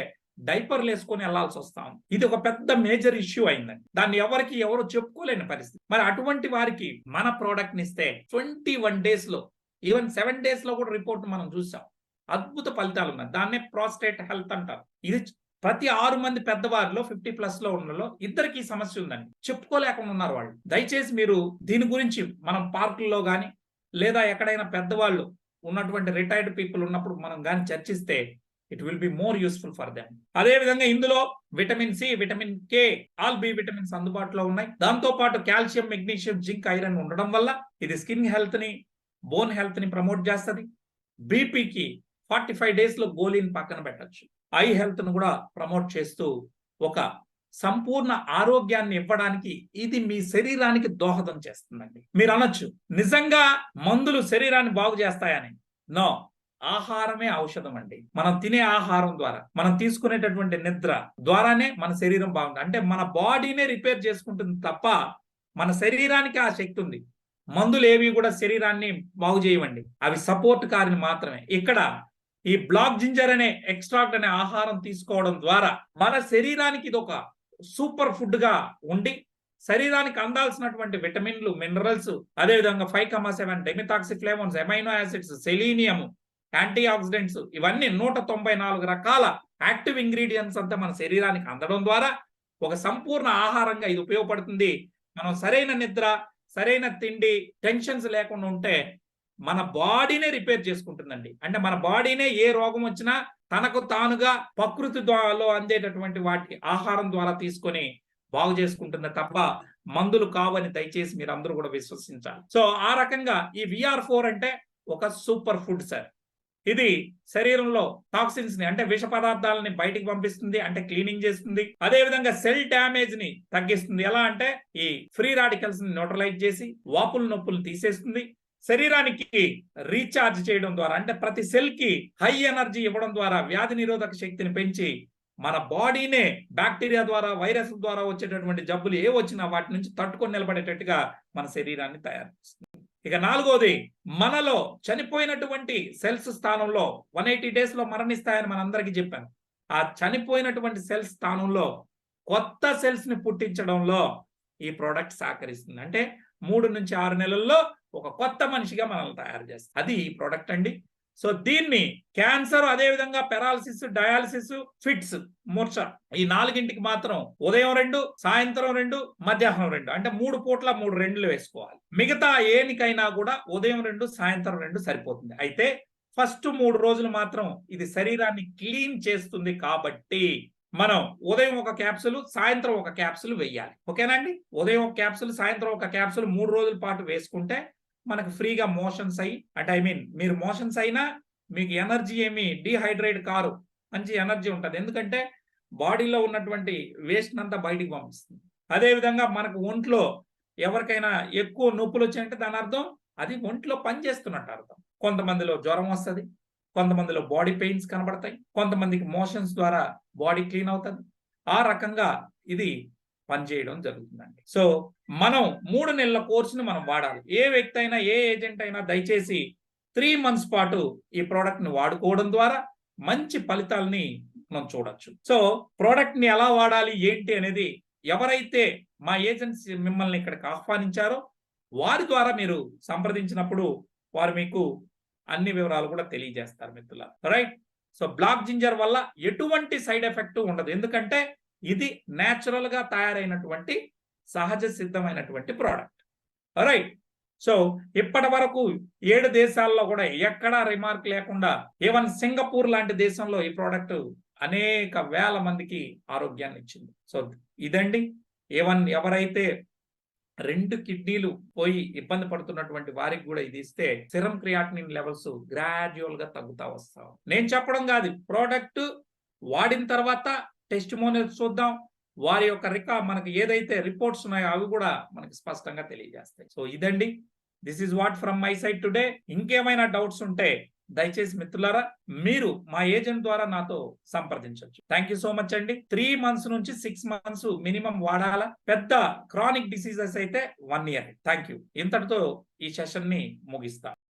డైపర్లు వేసుకొని వెళ్లాల్సి వస్తాం. ఇది ఒక పెద్ద మేజర్ ఇష్యూ అయిందండి. దాన్ని ఎవరు చెప్పుకోలేని పరిస్థితి. మరి అటువంటి వారికి మన ప్రోడక్ట్ ని ఇస్తే 21 days లో, ఈవెన్ 7 days లో కూడా రిపోర్ట్ మనం చూసాం. అద్భుత ఫలితాలు ఉన్నాయి. దాన్నే ప్రాస్టేట్ హెల్త్ అంటారు. ఇది ప్రతి 6 మంది పెద్దవారిలో 50+ లో ఉన్నలో ఇద్దరికి సమస్య ఉందండి. చెప్పుకోలేకుండా ఉన్నారు వాళ్ళు. దయచేసి మీరు దీని గురించి మనం పార్కుల్లో కానీ, లేదా ఎక్కడైనా పెద్దవాళ్ళు ఉన్నటువంటి రిటైర్డ్ పీపుల్ ఉన్నప్పుడు మనం కానీ చర్చిస్తే it will be more useful for them. అదే విధంగా ఇందులో vitamin C, vitamin K, all B vitamins అందుబాటులో ఉన్నాయి. దాంతో పాటు కాల్షియం, మెగ్నీషియం, జింక్, ఐరన్ ఉండడం వల్ల ఇది స్కిన్ హెల్త్ ని, బోన్ హెల్త్ ని ప్రమోట్ చేస్తుంది. బీపీకి 45 days లో గోళీని పక్కన పెట్టచ్చు. ఐ హెల్త్ ను కూడా ప్రమోట్ చేస్తూ ఒక సంపూర్ణ ఆరోగ్యాన్ని ఇవ్వడానికి ఇది మీ శరీరానికి దోహదం చేస్తుందండి. మీరు అనొచ్చు, నిజంగా మందులు శరీరాన్ని బాగు చేస్తాయని. నో, ఆహారమే ఔషధం అండి. మనం తినే ఆహారం ద్వారా, మనం తీసుకునేటటువంటి నిద్ర ద్వారానే మన శరీరం బాగుంటుంది. అంటే మన బాడీనే రిపేర్ చేసుకుంటుంది తప్ప మన శరీరానికి ఆ శక్తి ఉంది. మందులు ఏవి కూడా శరీరాన్ని బాగు చేయవండి, అవి సపోర్ట్ కారిని మాత్రమే. ఇక్కడ ఈ బ్లాక్ జింజర్ అనే ఎక్స్ట్రాక్ట్ అనే ఆహారం తీసుకోవడం ద్వారా మన శరీరానికి ఇది ఒక సూపర్ ఫుడ్ గా ఉండి శరీరానికి అందాల్సినటువంటి విటమిన్లు, మినరల్స్, అదేవిధంగా 5,7 demethoxyflavones, amino acids, selenium, antioxidants, ఇవన్నీ 194 రకాల యాక్టివ్ ఇంగ్రీడియంట్స్ అంతా మన శరీరానికి అందడం ద్వారా ఒక సంపూర్ణ ఆహారంగా ఇది ఉపయోగపడుతుంది. మనం సరైన నిద్ర, సరైన తిండి, టెన్షన్స్ లేకుండా ఉంటే మన బాడీనే రిపేర్ చేసుకుంటుందండి. అంటే మన బాడీనే ఏ రోగం వచ్చినా తనకు తానుగా ప్రకృతి ద్వారా అందేటటువంటి వాటి ఆహారం ద్వారా తీసుకొని బాగు చేసుకుంటుంది తప్ప మందులు కావని దయచేసి మీరు అందరూ కూడా విశ్వసించాలి. సో ఆ రకంగా ఈ VR4 అంటే ఒక సూపర్ ఫుడ్ సార్. ఇది శరీరంలో టాక్సిన్స్ ని, అంటే విష పదార్థాలని బయటికి పంపిస్తుంది, అంటే క్లీనింగ్ చేస్తుంది. అదే విధంగా సెల్ డ్యామేజ్ ని తగ్గిస్తుంది. ఎలా అంటే ఈ ఫ్రీ రాడికల్స్ ని న్యూట్రలైజ్ చేసి వాపులు, నొప్పులు తీసేస్తుంది. శరీరానికి రీఛార్జ్ చేయడం ద్వారా, అంటే ప్రతి సెల్ కి హై ఎనర్జీ ఇవ్వడం ద్వారా వ్యాధి నిరోధక శక్తిని పెంచి మన బాడీనే బ్యాక్టీరియా ద్వారా, వైరస్ ద్వారా వచ్చేటటువంటి జబ్బులు ఏ వచ్చినా వాటి నుంచి తట్టుకొని నిలబడేటట్టుగా మన శరీరాన్ని తయారు చేస్తుంది. ఇక 4వది, మనలో చనిపోయినటువంటి సెల్స్ స్థానంలో 180 days లో మరణిస్తాయని మనందరికీ చెప్పాను. ఆ చనిపోయినటువంటి సెల్స్ స్థానంలో కొత్త సెల్స్ ని పుట్టించడంలో ఈ ప్రోడక్ట్ సహకరిస్తుంది. అంటే 3 నుంచి 6 నెలల్లో ఒక కొత్త మనిషిగా మనల్ని తయారు చేస్తుంది. అది ఈ ప్రోడక్ట్ అండి. సో దీన్ని క్యాన్సర్, అదే విధంగా పెరాలసిస్, డయాలసిస్, ఫిట్స్, మూర్ఛ, ఈ 4ంటికి మాత్రం ఉదయం 2, సాయంత్రం 2, మధ్యాహ్నం 2, అంటే 3 పూట్ల 3 2 వేసుకోవాలి. మిగతా ఏనికైనా కూడా ఉదయం 2, సాయంత్రం 2 సరిపోతుంది. అయితే ఫస్ట్ 3 రోజులు మాత్రం ఇది శరీరాన్ని క్లీన్ చేస్తుంది కాబట్టి మనం ఉదయం ఒక క్యాప్సుల్, సాయంత్రం ఒక క్యాప్సుల్ వేయాలి. ఓకేనండి? ఉదయం ఒక క్యాప్సుల్, సాయంత్రం ఒక క్యాప్సుల్ 3 రోజుల పాటు వేసుకుంటే మనకు ఫ్రీగా మోషన్స్ అయ్యి, అంటే మీరు మోషన్స్ అయినా మీకు ఎనర్జీ ఏమి డీహైడ్రేట్ కారు, మంచి ఎనర్జీ ఉంటుంది. ఎందుకంటే బాడీలో ఉన్నటువంటి వేస్ట్ అంతా బయటికి పంపిస్తుంది. అదేవిధంగా మనకు ఒంట్లో ఎవరికైనా ఎక్కువ నొప్పులు వచ్చాయంటే దాని అర్థం అది ఒంట్లో పనిచేస్తున్నట్టు అర్థం. కొంతమందిలో జ్వరం వస్తుంది, కొంతమందిలో బాడీ పెయిన్స్ కనబడతాయి, కొంతమందికి మోషన్స్ ద్వారా బాడీ క్లీన్ అవుతుంది. ఆ రకంగా ఇది పనిచేయడం జరుగుతుందండి. సో మనం 3 నెలల కోర్సుని మనం వాడాలి. ఏ వ్యక్తి అయినా, ఏ ఏజెంట్ అయినా దయచేసి 3 మంత్స్ పాటు ఈ ప్రోడక్ట్ ని వాడుకోవడం ద్వారా మంచి ఫలితాలని మనం చూడొచ్చు. సో ప్రోడక్ట్ ని ఎలా వాడాలి ఏంటి అనేది ఎవరైతే మా ఏజెన్సీ మిమ్మల్ని ఇక్కడికి ఆహ్వానించారో వారి ద్వారా మీరు సంప్రదించినప్పుడు వారు మీకు అన్ని వివరాలు కూడా తెలియజేస్తారు మిత్రులారా. రైట్. సో బ్లాక్ జింజర్ వల్ల ఎటువంటి సైడ్ ఎఫెక్ట్ ఉండదు. ఎందుకంటే ఇది నేచురల్ గా తయారైనటువంటి సహజ సిద్ధమైనటువంటి ప్రోడక్ట్. రైట్. సో ఇప్పటి వరకు 7 దేశాల్లో కూడా ఎక్కడా రిమార్క్ లేకుండా ఈవెన్ సింగపూర్ లాంటి దేశంలో ఈ ప్రోడక్ట్ అనేక వేల మందికి ఆరోగ్యాన్ని ఇచ్చింది. సో ఇదండి. ఈవెన్ ఎవరైతే 2 కిడ్నీలు పోయి ఇబ్బంది పడుతున్నటువంటి వారికి కూడా ఇది ఇస్తే సెరం క్రియాటినిన్ లెవెల్స్ గ్రాడ్యువల్ గా తగ్గుతా వస్తాం. నేను చెప్పడం కాదు, ప్రోడక్ట్ వాడిన తర్వాత టెస్టిమోనియల్స్ చూద్దాం. వారి యొక్క మనకి ఏదైతే రిపోర్ట్స్ ఉన్నాయో అవి కూడా మనకి స్పష్టంగా తెలియజేస్తాయి. సో ఇదండి. This is what from my side today. ఇంకేమైనా డౌట్స్ ఉంటే దయచేసి మిత్రులారా మీరు మా ఏజెంట్ ద్వారా నాతో సంప్రదించవచ్చు. థ్యాంక్ యూ సో మచ్ అండి. 3 మంత్స్ నుంచి 6 మంత్స్ మినిమం వాడాలా. పెద్ద క్రానిక్ డిసీజెస్ అయితే 1 ఇయర్. Thank you. ఇంతటితో ఈ సెషన్ ని ముగిస్తా.